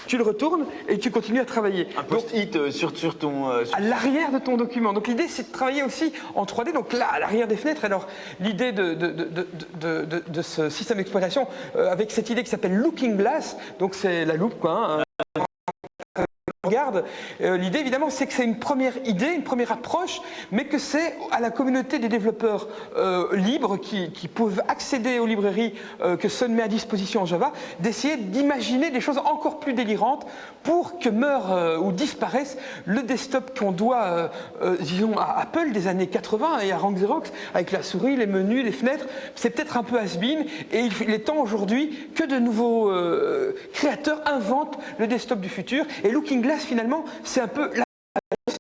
Tu le retournes et tu continues à travailler. Un post-it sur ton... à l'arrière de ton document. Donc l'idée, c'est de travailler aussi en 3D. Donc là, à l'arrière des fenêtres, alors l'idée de ce système d'exploitation, avec cette idée qui s'appelle Looking Glass, donc c'est la loupe, quoi. Regarde, l'idée évidemment c'est que c'est une première idée, une première approche, mais que c'est à la communauté des développeurs libres qui peuvent accéder aux librairies que Sun met à disposition en Java, d'essayer d'imaginer des choses encore plus délirantes pour que meure ou disparaisse le desktop qu'on doit, disons, à Apple des années 80 et à Rank Xerox, avec la souris, les menus, les fenêtres. C'est peut-être un peu has-been, et il est temps aujourd'hui que de nouveaux créateurs inventent le desktop du futur. Et Looking Glass, finalement, c'est un peu ce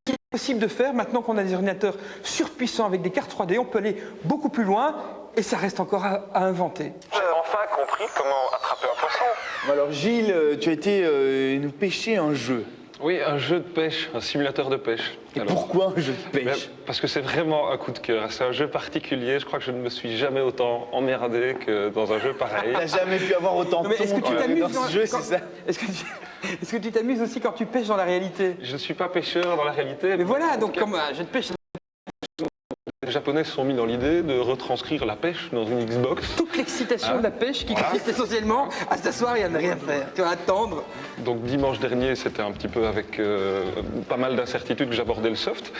qui est possible de faire maintenant qu'on a des ordinateurs surpuissants avec des cartes 3D. On peut aller beaucoup plus loin et ça reste encore à inventer. J'ai enfin compris comment attraper un poisson. Alors Gilles, tu as été nous pêcher un jeu. Oui, un jeu de pêche, un simulateur de pêche. Et pourquoi un jeu de pêche? Parce que c'est vraiment un coup de cœur. C'est un jeu particulier. Je crois que je ne me suis jamais autant emmerdé que dans un jeu pareil. Tu n'as jamais pu avoir autant de temps est-ce que tu t'amuses dans ce jeu, c'est ça? Est-ce que tu t'amuses aussi quand tu pêches dans la réalité? Je ne suis pas pêcheur dans la réalité. Mais voilà, donc comme un jeu de pêche... Les Japonais se sont mis dans l'idée de retranscrire la pêche dans une Xbox. Toute l'excitation de la pêche qui consiste essentiellement à s'asseoir et à ne rien faire. Tu vas attendre. Donc dimanche dernier, c'était un petit peu avec pas mal d'incertitudes que j'abordais le soft.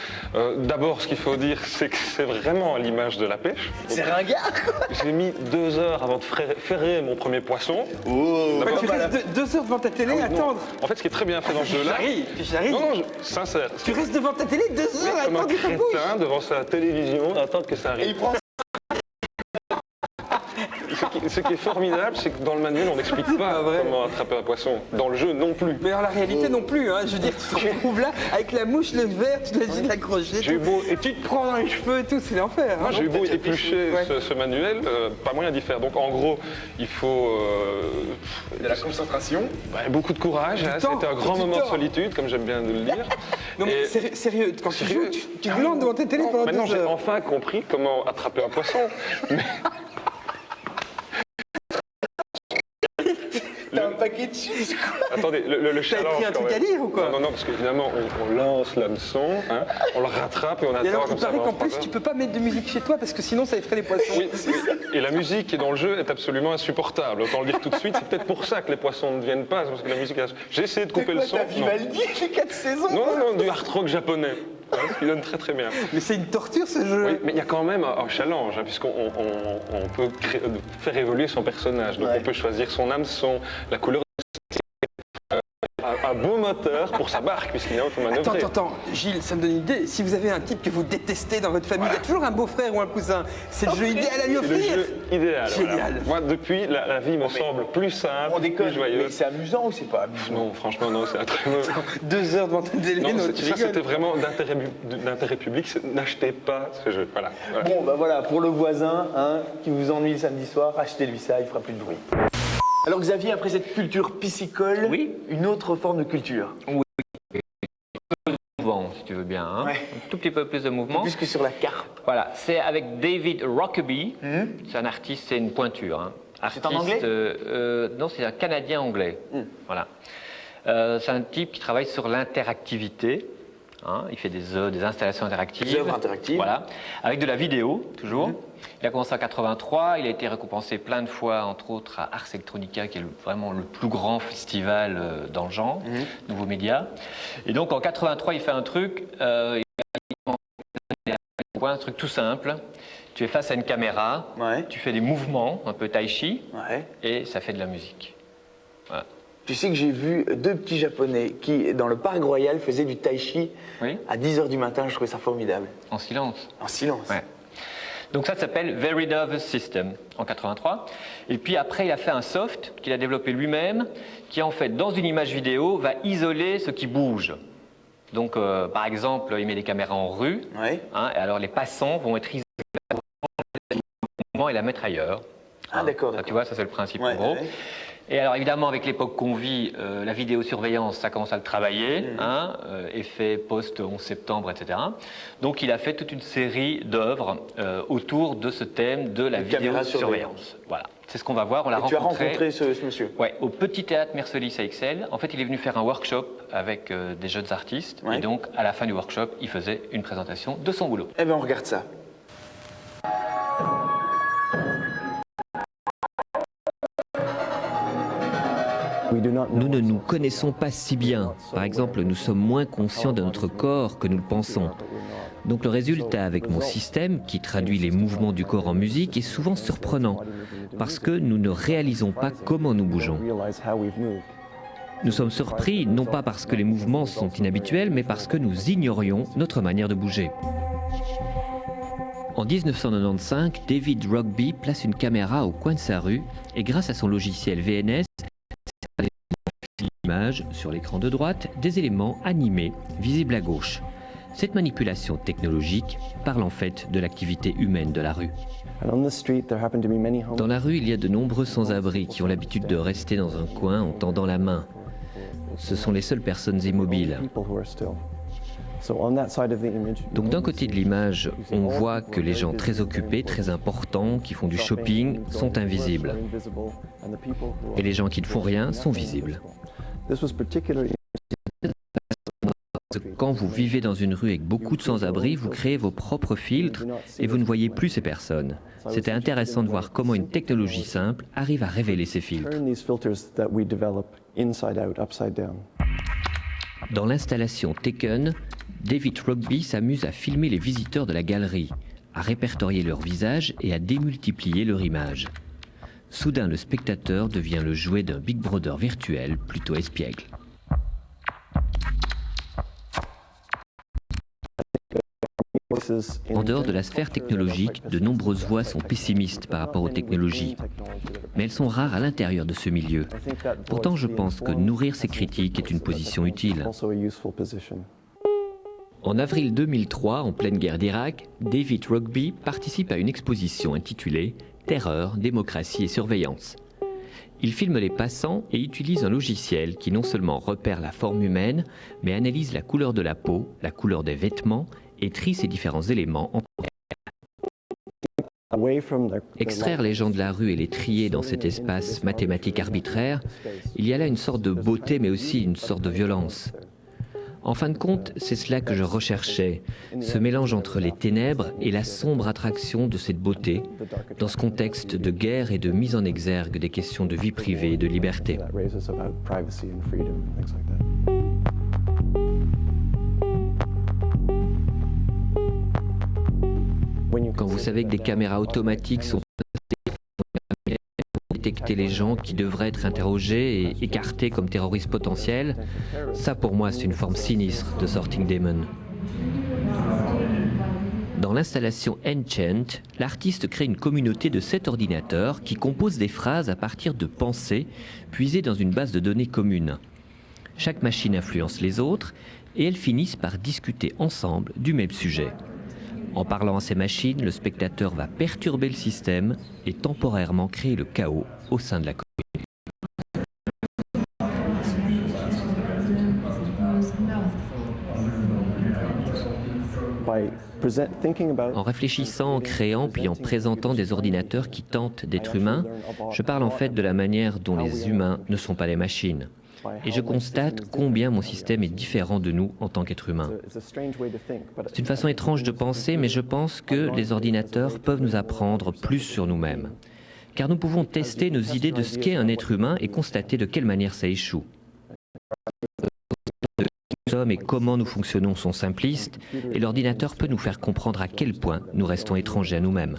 D'abord, ce qu'il faut dire, c'est que c'est vraiment à l'image de la pêche. C'est ringard. J'ai mis 2 heures avant de ferrer mon premier poisson. Oh, tu restes 2 heures devant ta télé à attendre. En fait, ce qui est très bien fait dans ce jeu-là... J'arrive. Non, sincère. Tu restes devant ta télé 2 heures à attendre comme un crétin devant sa télévision, à attendre que ça arrive. Et il prend... Ce qui est formidable, c'est que dans le manuel, on n'explique pas comment attraper un poisson. Dans le jeu, non plus. Mais dans la réalité, non plus. Hein. Je veux dire, tu te retrouves là, avec la mouche, le verre, tu dois essayer de l'accrocher. Et tu te prends dans les cheveux et tout, c'est l'enfer. Moi, j'ai eu beau éplucher ce manuel, pas moyen d'y faire. Donc, en gros, il faut... de la concentration. Beaucoup de courage. C'était un grand moment de solitude, comme j'aime bien de le dire. Non, mais sérieux, quand tu joues, tu glandes devant ta télé pendant 2 heures. Maintenant, j'ai enfin compris comment attraper un poisson. T'as un paquet de chips, quoi. Attendez, le challenge. T'as écrit un truc à lire ou quoi? Non, parce qu'évidemment, on lance l'hameçon, hein, on le rattrape et on attend. Et alors, il comme ça. paraît qu'en plus, tu peux pas mettre de musique chez toi parce que sinon, ça effraie les poissons. Oui. Et la musique qui est dans le jeu est absolument insupportable. Autant le dire tout de suite, c'est peut-être pour ça que les poissons ne viennent pas, parce que la musique est... J'ai essayé de couper le son. T'as Vivaldi, les 4 saisons? Non, du hard rock japonais. Ce qui donne très très bien. Mais c'est une torture ce jeu. Oui, mais il y a quand même un challenge, hein, puisqu'on peut faire évoluer son personnage. Donc on peut choisir son hameçon, la couleur un beau moteur pour sa barque, puisqu'il faut manœuvrer. Attends, Gilles, ça me donne une idée. Si vous avez un type que vous détestez dans votre famille, il y a toujours un beau-frère ou un cousin. C'est le jeu idéal à lui offrir. Le jeu idéal. Génial. Voilà. Moi, depuis, la vie me semble plus simple, plus joyeuse. Mais c'est amusant ou c'est pas amusant? Non, franchement, non, c'est un très mauvais. 2 heures devant ta télé, ça, c'était vraiment d'intérêt public. N'achetez pas ce jeu. Voilà. Bon, bah voilà, pour le voisin qui vous ennuie le samedi soir, achetez-lui ça, il fera plus de bruit. Alors Xavier, après cette culture piscicole, une autre forme de culture. Oui. tu veux bien. Hein. Ouais. Un tout petit peu plus de mouvement. Plus que sur la carte. Voilà, c'est avec David Rockaby. C'est un artiste, c'est une pointure. Hein. C'est en anglais Non, c'est un Canadien anglais. Voilà. C'est un type qui travaille sur l'interactivité. Hein. Il fait des installations interactives. Des œuvres interactives. Voilà. Avec de la vidéo, toujours. Il a commencé en 83. Il a été récompensé plein de fois, entre autres à Ars Electronica, qui est vraiment le plus grand festival dans le genre, nouveaux médias. Et donc en 83, il fait un truc. Un truc tout simple. Tu es face à une caméra, tu fais des mouvements, un peu tai chi, et ça fait de la musique. Voilà. Tu sais que j'ai vu 2 petits Japonais qui, dans le parc royal, faisaient du tai chi à 10 h du matin. Je trouvais ça formidable. En silence. En silence. Ouais. Donc ça s'appelle Very Nervous System, en 83. Et puis après, il a fait un soft qu'il a développé lui-même, qui en fait, dans une image vidéo, va isoler ce qui bouge. Donc, par exemple, il met des caméras en rue, hein, et alors les passants vont être isolés et la mettre ailleurs. Ah, d'accord. Tu vois, ça c'est le principe en gros. Et alors évidemment, avec l'époque qu'on vit, la vidéosurveillance, ça commence à le travailler, hein, effet post-11 septembre, etc. Donc il a fait toute une série d'œuvres autour de ce thème de la vidéosurveillance. Voilà, c'est ce qu'on va voir. On l'a rencontré. Tu as rencontré ce monsieur? Ouais, au Petit Théâtre Mercelis à Ixelles. En fait, il est venu faire un workshop avec des jeunes artistes. Et donc, à la fin du workshop, il faisait une présentation de son boulot. Eh bien, on regarde ça. Nous ne nous connaissons pas si bien. Par exemple, nous sommes moins conscients de notre corps que nous le pensons. Donc le résultat avec mon système, qui traduit les mouvements du corps en musique, est souvent surprenant, parce que nous ne réalisons pas comment nous bougeons. Nous sommes surpris, non pas parce que les mouvements sont inhabituels, mais parce que nous ignorions notre manière de bouger. En 1995, David Rockaby place une caméra au coin de sa rue, et grâce à son logiciel VNS, l'image sur l'écran de droite des éléments animés visibles à gauche. Cette manipulation technologique parle en fait de l'activité humaine de la rue. Dans la rue, il y a de nombreux sans-abri qui ont l'habitude de rester dans un coin en tendant la main. Ce sont les seules personnes immobiles. Donc d'un côté de l'image, on voit que les gens très occupés, très importants, qui font du shopping, sont invisibles. Et les gens qui ne font rien sont visibles. Quand vous vivez dans une rue avec beaucoup de sans-abri, vous créez vos propres filtres et vous ne voyez plus ces personnes. C'était intéressant de voir comment une technologie simple arrive à révéler ces filtres. Dans l'installation Taken, David Rockaby s'amuse à filmer les visiteurs de la galerie, à répertorier leur visage et à démultiplier leur image. Soudain, le spectateur devient le jouet d'un Big Brother virtuel plutôt espiègle. En dehors de la sphère technologique, de nombreuses voix sont pessimistes par rapport aux technologies. Mais elles sont rares à l'intérieur de ce milieu. Pourtant, je pense que nourrir ces critiques est une position utile. En avril 2003, en pleine guerre d'Irak, David Rockaby participe à une exposition intitulée « Terreur, démocratie et surveillance ». Il filme les passants et utilise un logiciel qui non seulement repère la forme humaine, mais analyse la couleur de la peau, la couleur des vêtements et trie ces différents éléments en extraire les gens de la rue et les trier dans cet espace mathématique arbitraire, il y a là une sorte de beauté mais aussi une sorte de violence. En fin de compte, c'est cela que je recherchais, ce mélange entre les ténèbres et la sombre attraction de cette beauté, dans ce contexte de guerre et de mise en exergue des questions de vie privée et de liberté. Quand vous savez que des caméras automatiques sont pour détecter les gens qui devraient être interrogés et écartés comme terroristes potentiels, ça pour moi c'est une forme sinistre de Sorting Demon. Dans l'installation Enchant, l'artiste crée une communauté de 7 ordinateurs qui composent des phrases à partir de pensées puisées dans une base de données commune. Chaque machine influence les autres et elles finissent par discuter ensemble du même sujet. En parlant à ces machines, le spectateur va perturber le système et temporairement créer le chaos au sein de la communauté. En réfléchissant, en créant, puis en présentant des ordinateurs qui tentent d'être humains, je parle en fait de la manière dont les humains ne sont pas des machines. Et je constate combien mon système est différent de nous en tant qu'être humain. C'est une façon étrange de penser, mais je pense que les ordinateurs peuvent nous apprendre plus sur nous-mêmes. Car nous pouvons tester nos idées de ce qu'est un être humain et constater de quelle manière ça échoue. Nous sommes et comment nous fonctionnons sont simplistes, et l'ordinateur peut nous faire comprendre à quel point nous restons étrangers à nous-mêmes.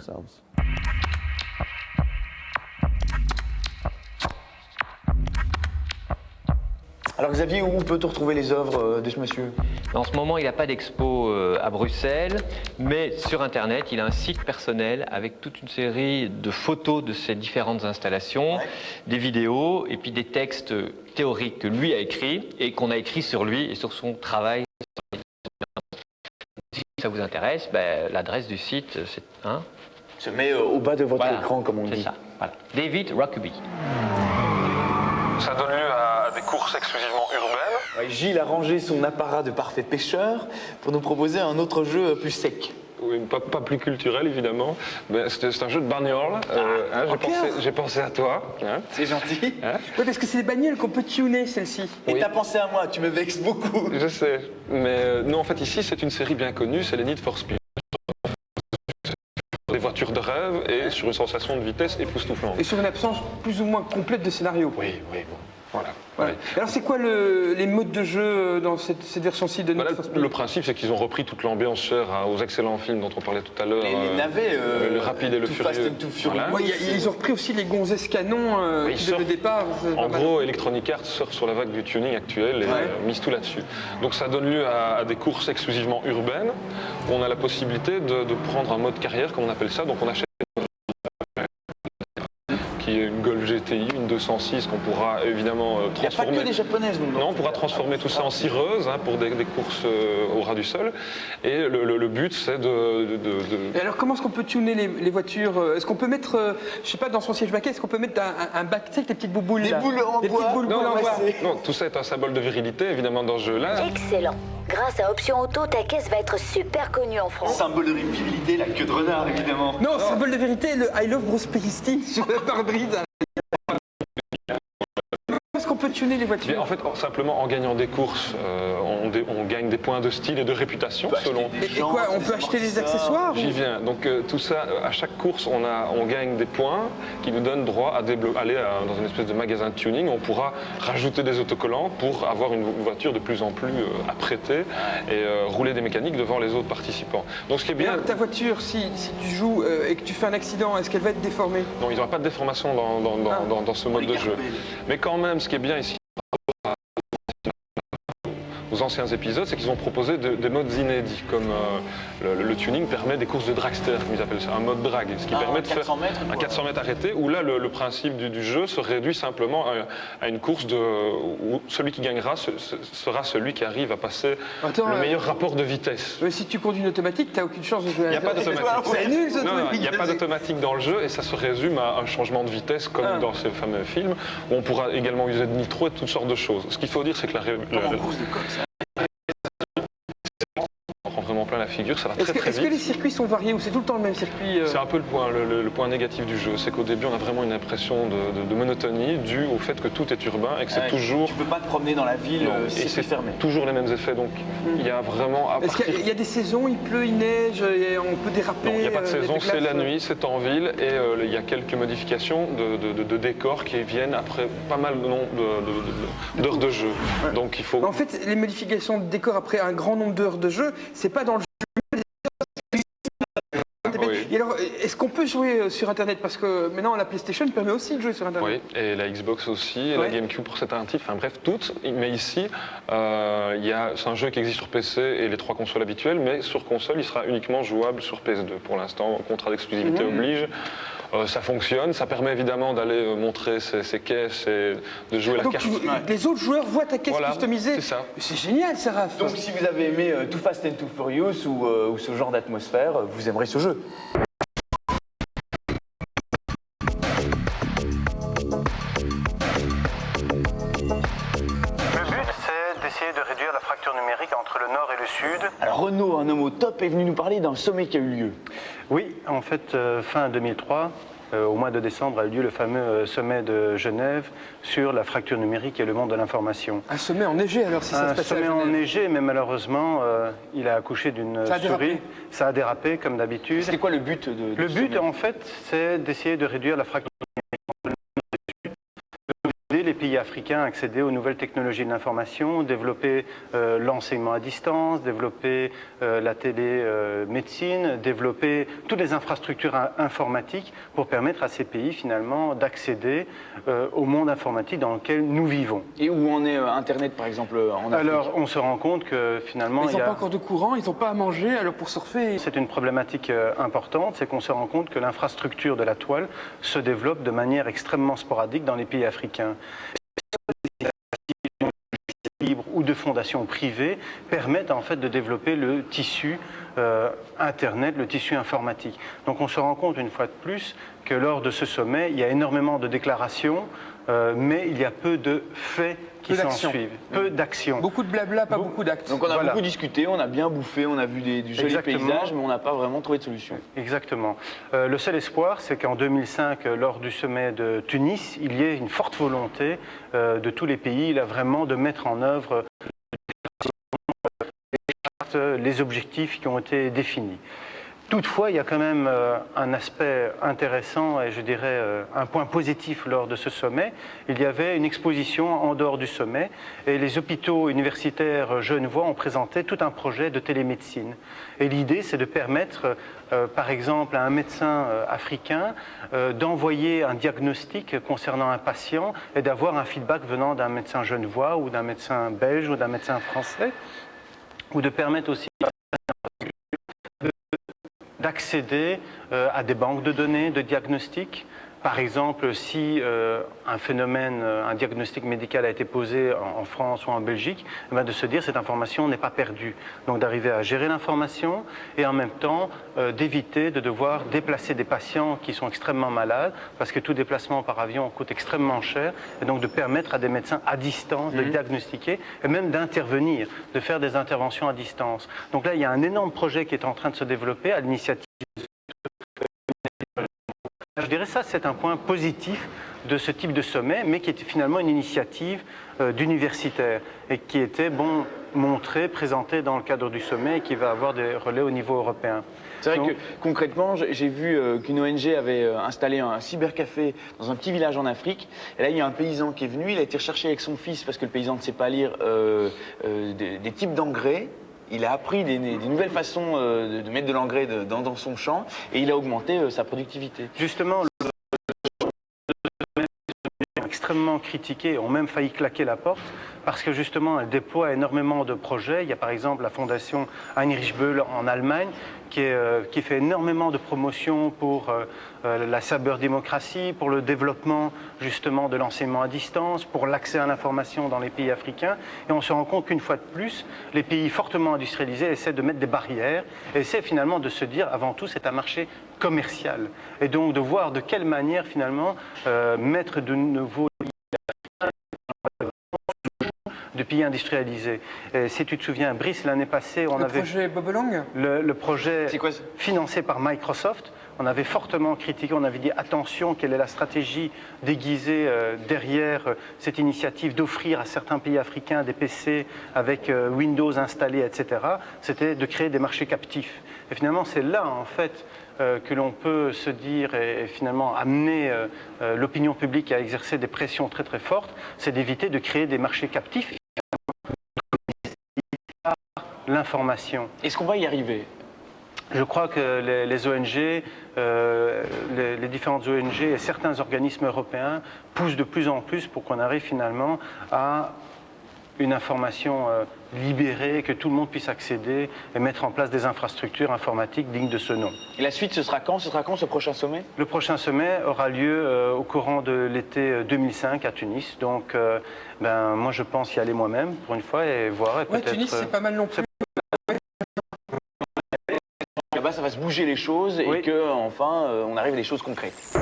Alors Xavier, où peut-on retrouver les œuvres de ce monsieur? En ce moment, il n'a pas d'expo à Bruxelles, mais sur Internet, il a un site personnel avec toute une série de photos de ses différentes installations, des vidéos et puis des textes théoriques que lui a écrits et qu'on a écrits sur lui et sur son travail. Si ça vous intéresse, l'adresse du site, c'est... se met au bas de votre écran, comme on dit. C'est ça, voilà. David Rockaby. Ça donne lieu à des courses exclusivement urbaines. Gilles a rangé son apparat de parfait pêcheur pour nous proposer un autre jeu plus sec. Oui, pas plus culturel évidemment. C'est un jeu de bagnole. J'ai pensé à toi. C'est gentil. Oui, parce que c'est des bagnoles qu'on peut tuner, celle-ci. Et t'as pensé à moi, tu me vexes beaucoup. Je sais. Mais non, en fait, ici, c'est une série bien connue, c'est les Need for Speed. Des voitures de rêve et sur une sensation de vitesse époustouflante. Et sur une absence plus ou moins complète de scénario. Oui, bon. Voilà. Ouais. Alors c'est quoi les modes de jeu dans cette version-ci de Need for Speed? Le principe, c'est qu'ils ont repris toute l'ambiance chère aux excellents films dont on parlait tout à l'heure. Les navets, le Rapide et le Furieux. Fast and Too Furious. Voilà. Ouais, ils ont repris aussi les gonzesses canons qui dès le départ. En gros, Electronic Arts sort sur la vague du tuning actuel et mise tout là-dessus. Donc ça donne lieu à des courses exclusivement urbaines où on a la possibilité de prendre un mode carrière, comme on appelle ça. Donc on achète une Golf GTI, une 206 qu'on pourra évidemment transformer. Il n'y a pas que des japonaises. Non, on pourra transformer tout ça en cireuse pour des courses au ras du sol. Et le but, c'est Et alors, comment est-ce qu'on peut tuner les voitures? Est-ce qu'on peut mettre, je sais pas, dans son siège baquet, est-ce qu'on peut mettre un bac, tu sais, avec des petites bouboules? Des boules en bois. Petites boules en bois. Non, tout ça est un symbole de virilité, évidemment, dans ce jeu-là. Excellent. Grâce à Option Auto, ta caisse va être super connue en France. Symbole de virilité, la queue de renard, évidemment. Non, symbole de vérité, le I love Bruce Springsteen sur le pare-brise. Est-ce qu'on peut tuner les voitures? En fait, simplement en gagnant des courses, on gagne des points de style et de réputation selon. Et quoi, on peut acheter des accessoires? J'y viens. Donc tout ça, à chaque course, on gagne des points qui nous donnent droit à aller dans une espèce de magasin de tuning. On pourra rajouter des autocollants pour avoir une voiture de plus en plus apprêtée et rouler des mécaniques devant les autres participants. Donc ce qui est bien. Ta voiture, si tu joues et que tu fais un accident, est-ce qu'elle va être déformée? Non, il n'y aura pas de déformation dans ce mode de jeu. Mais quand même, ce qui est bien ici, aux anciens épisodes, c'est qu'ils ont proposé des modes inédits, comme le tuning permet des courses de dragster, comme ils appellent ça, un mode drag, ce qui permet de faire un 400 mètres arrêté, où là le principe du jeu se réduit simplement à une course où celui qui gagnera sera celui qui arrive à passer le meilleur rapport de vitesse. Mais si tu conduis une automatique, t'as aucune chance de jouer. Il n'y a pas d'automatique. C'est nul ce truc. Non, il n'y a pas d'automatique dans le jeu et ça se résume à un changement de vitesse comme dans ces fameux films où on pourra également user de nitro et toutes sortes de choses. Ce qu'il faut dire, c'est que on prend vraiment plein la figure, ça va très vite. Est-ce que les circuits sont variés ou c'est tout le temps le même circuit? C'est un peu le point négatif du jeu, c'est qu'au début on a vraiment une impression de monotonie due au fait que tout est urbain et que c'est toujours... Tu peux pas te promener dans la ville, c'est fermé. Toujours les mêmes effets, donc il y a vraiment... Est-ce qu'il y a des saisons, il pleut, il neige, et on peut déraper? Non, il n'y a pas de saison, c'est la nuit, c'est en ville et il y a quelques modifications de décors qui viennent après pas mal d'heures de jeu. Donc il faut... En fait, les modifications de décors après un grand nombre d'heures de jeu, c'est pas dans le jeu. Oui. Et alors, est-ce qu'on peut jouer sur Internet? Parce que maintenant, la PlayStation permet aussi de jouer sur Internet. Oui, et la Xbox aussi, et la GameCube pour certains titres, enfin bref, toutes. Mais ici, c'est un jeu qui existe sur PC et les 3 consoles habituelles, mais sur console, il sera uniquement jouable sur PS2 pour l'instant. Contrat d'exclusivité oblige. Ça fonctionne, ça permet évidemment d'aller montrer ses caisses et de jouer la carte. Les autres joueurs voient ta caisse customisée. C'est ça. C'est génial, Seraph. Donc si vous avez aimé Too Fast and Too Furious ou ce genre d'atmosphère, vous aimerez ce jeu. De réduire la fracture numérique entre le nord et le sud. Alors Renault, un Nomo Top est venu nous parler d'un sommet qui a eu lieu. Oui, en fait, fin 2003, au mois de décembre, a eu lieu le fameux sommet de Genève sur la fracture numérique et le monde de l'information. Un sommet enneigé alors, si ça se passait à Genève. Un sommet enneigé, mais malheureusement, il a accouché d'une souris. Ça a dérapé, comme d'habitude. C'était quoi le but Le but, en fait, c'est d'essayer de réduire la fracture les pays africains à accéder aux nouvelles technologies de l'information, développer l'enseignement à distance, développer la télémédecine, développer toutes les infrastructures informatiques pour permettre à ces pays finalement d'accéder au monde informatique dans lequel nous vivons. Et où en est Internet par exemple en Afrique? Alors on se rend compte que finalement... Ils n'ont pas encore de courant, ils n'ont pas à manger, alors pour surfer... C'est une problématique importante, c'est qu'on se rend compte que l'infrastructure de la toile se développe de manière extrêmement sporadique dans les pays africains. Libres ou de fondations privées permettent en fait de développer le tissu Internet, le tissu informatique. Donc on se rend compte une fois de plus que lors de ce sommet, il y a énormément de déclarations, mais il y a peu de faits qui s'en suivent, peu d'actions. Beaucoup de blabla, pas beaucoup d'actes. Donc on a beaucoup discuté, on a bien bouffé, on a vu du joli paysage, mais on n'a pas vraiment trouvé de solution. Exactement. Le seul espoir, c'est qu'en 2005, lors du sommet de Tunis, il y ait une forte volonté de tous les pays, là, vraiment de mettre en œuvre les objectifs qui ont été définis. Toutefois, il y a quand même un aspect intéressant et je dirais un point positif lors de ce sommet. Il y avait une exposition en dehors du sommet et les hôpitaux universitaires genevois ont présenté tout un projet de télémédecine. Et l'idée, c'est de permettre, par exemple, à un médecin africain d'envoyer un diagnostic concernant un patient et d'avoir un feedback venant d'un médecin genevois ou d'un médecin belge ou d'un médecin français, ou de permettre aussi d'accéder à des banques de données, de diagnostics. Par exemple, si un phénomène, un diagnostic médical a été posé en France ou en Belgique, de se dire cette information n'est pas perdue. Donc d'arriver à gérer l'information et en même temps d'éviter de devoir déplacer des patients qui sont extrêmement malades, parce que tout déplacement par avion coûte extrêmement cher, et donc de permettre à des médecins à distance de diagnostiquer et même d'intervenir, de faire des interventions à distance. Donc là, il y a un énorme projet qui est en train de se développer à l'initiative. Je dirais ça, c'est un point positif de ce type de sommet, mais qui était finalement une initiative d'universitaires et qui était montrée, présentée dans le cadre du sommet et qui va avoir des relais au niveau européen. C'est vrai que concrètement, j'ai vu qu'une ONG avait installé un cybercafé dans un petit village en Afrique. Et là, il y a un paysan qui est venu, il a été recherché avec son fils parce que le paysan ne sait pas lire des types d'engrais. Il a appris des nouvelles façons de mettre de l'engrais dans son champ et il a augmenté sa productivité. Justement, extrêmement critiquées, ont même failli claquer la porte parce que justement elle déploie énormément de projets. Il y a par exemple la fondation Heinrich Böll en Allemagne qui fait énormément de promotions pour la cyberdémocratie, pour le développement justement de l'enseignement à distance, pour l'accès à l'information dans les pays africains. Et on se rend compte qu'une fois de plus, les pays fortement industrialisés essaient de mettre des barrières et essaient finalement de se dire avant tout c'est un marché commercial. Et donc de voir de quelle manière finalement mettre de nouveaux de pays industrialisés. Et si tu te souviens, Brice, l'année passée, on avait... Le projet Bobelong ? Le projet financé par Microsoft. On avait fortement critiqué, on avait dit attention, quelle est la stratégie déguisée derrière cette initiative d'offrir à certains pays africains des PC avec Windows installé, etc. C'était de créer des marchés captifs. Et finalement, c'est là, en fait, que l'on peut se dire et finalement amener l'opinion publique à exercer des pressions très très fortes, c'est d'éviter de créer des marchés captifs. L'information. Est-ce qu'on va y arriver ? Je crois que les ONG, les différentes ONG et certains organismes européens poussent de plus en plus pour qu'on arrive finalement à une information libérée, que tout le monde puisse accéder et mettre en place des infrastructures informatiques dignes de ce nom. Et la suite, ce sera quand ce prochain sommet ? Le prochain sommet aura lieu au courant de l'été 2005 à Tunis. Donc moi je pense y aller moi-même pour une fois et voir. Et peut-être, Tunis c'est pas mal non plus. Là-bas ça va se bouger les choses et que enfin on arrive à des choses concrètes.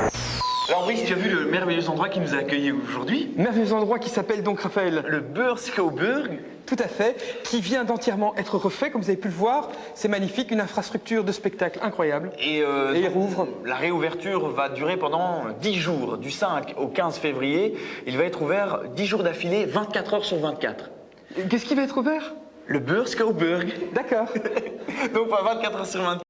Alors Brice, tu as vu le merveilleux endroit qui nous a accueillis aujourd'hui? Merveilleux endroit qui s'appelle donc, Raphaël, Le Beurschouwburg. tout à fait, qui vient d'entièrement être refait, comme vous avez pu le voir. C'est magnifique, une infrastructure de spectacle incroyable. Et il rouvre. La réouverture va durer pendant 10 jours, du 5 au 15 février. Il va être ouvert 10 jours d'affilée, 24 heures sur 24. Qu'est-ce qui va être ouvert? Le Beurschouwburg. D'accord. Donc pas 24 heures sur 24.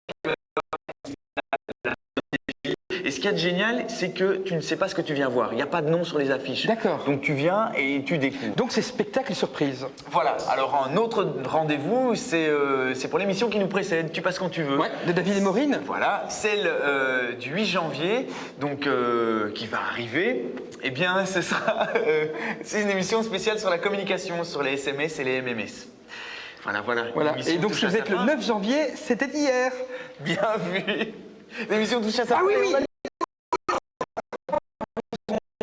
Et ce qu'il y a de génial, c'est que tu ne sais pas ce que tu viens voir. Il n'y a pas de nom sur les affiches. D'accord. Donc tu viens et tu découvres. Donc c'est spectacle et surprise. Voilà. Alors un autre rendez-vous, c'est pour l'émission qui nous précède. Tu passes quand tu veux. Ouais, de David et Maureen. Voilà, celle du 8 janvier, donc qui va arriver. Eh bien, ce sera c'est une émission spéciale sur la communication, sur les SMS et les MMS. Voilà. Voilà. L'émission Et donc touche si à vous sa êtes le fin. 9 janvier, c'était hier. Bien vu. L'émission touche à sa Ah fin. oui, oui.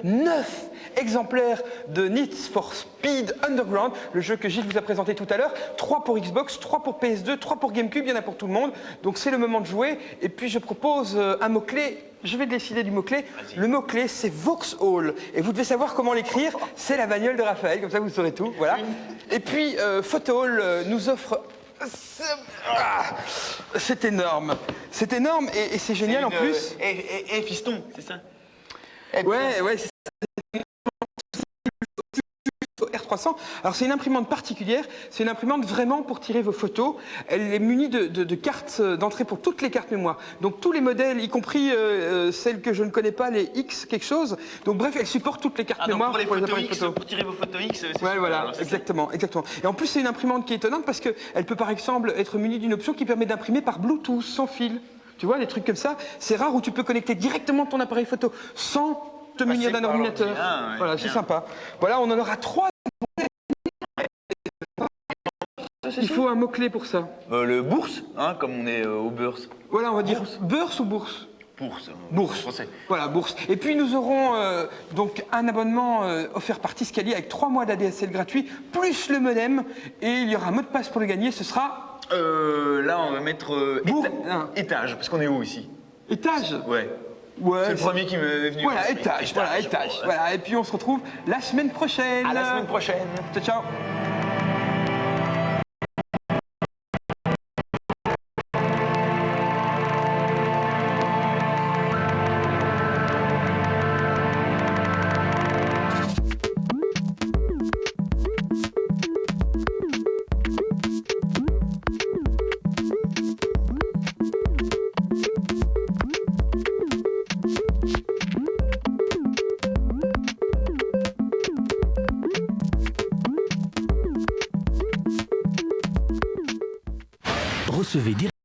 9 exemplaires de Need for Speed Underground, le jeu que Gilles vous a présenté tout à l'heure. 3 pour Xbox, 3 pour PS2, 3 pour GameCube, il y en a pour tout le monde. Donc c'est le moment de jouer. Et puis je propose un mot-clé. Je vais décider du mot-clé. Le mot-clé, c'est Vauxhall. Et vous devez savoir comment l'écrire. C'est la bagnole de Raphaël, comme ça vous saurez tout. Voilà. Et puis Photohall nous offre... C'est énorme. C'est énorme et c'est génial en plus. Et fiston, c'est ça? Ouais, c'est R300. Alors c'est une imprimante particulière, c'est une imprimante vraiment pour tirer vos photos. Elle est munie de cartes d'entrée pour toutes les cartes mémoire. Donc tous les modèles, y compris celles que je ne connais pas, les X quelque chose. Donc bref, elle supporte toutes les cartes mémoire pour les appareils photos X, photo. pour tirer vos photos X, c'est Ouais, super. voilà, Alors, exactement. Et en plus, c'est une imprimante qui est étonnante parce qu'elle peut par exemple être munie d'une option qui permet d'imprimer par Bluetooth, sans fil. Tu vois, des trucs comme ça, c'est rare où tu peux connecter directement ton appareil photo sans te munir d'un ordinateur. Voilà, c'est sympa. Voilà, on en aura 3. Il faut un mot-clé pour ça. Le bourse, hein, comme on est au Bourse. Voilà, on va dire bourse ou bourse? Bourse. Bourse. Français. Voilà, bourse. Et puis nous aurons donc un abonnement offert par Tiscali avec 3 mois d'ADSL gratuit, plus le modem. Et il y aura un mot de passe pour le gagner, ce sera... Là, on va mettre étage, parce qu'on est où ici? Étage? Ouais. Ouais, c'est le premier qui m'est venu. Voilà, étage. Voilà, étage. Voilà. Et puis on se retrouve la semaine prochaine. À la semaine prochaine. Ciao, ciao. Recevez directement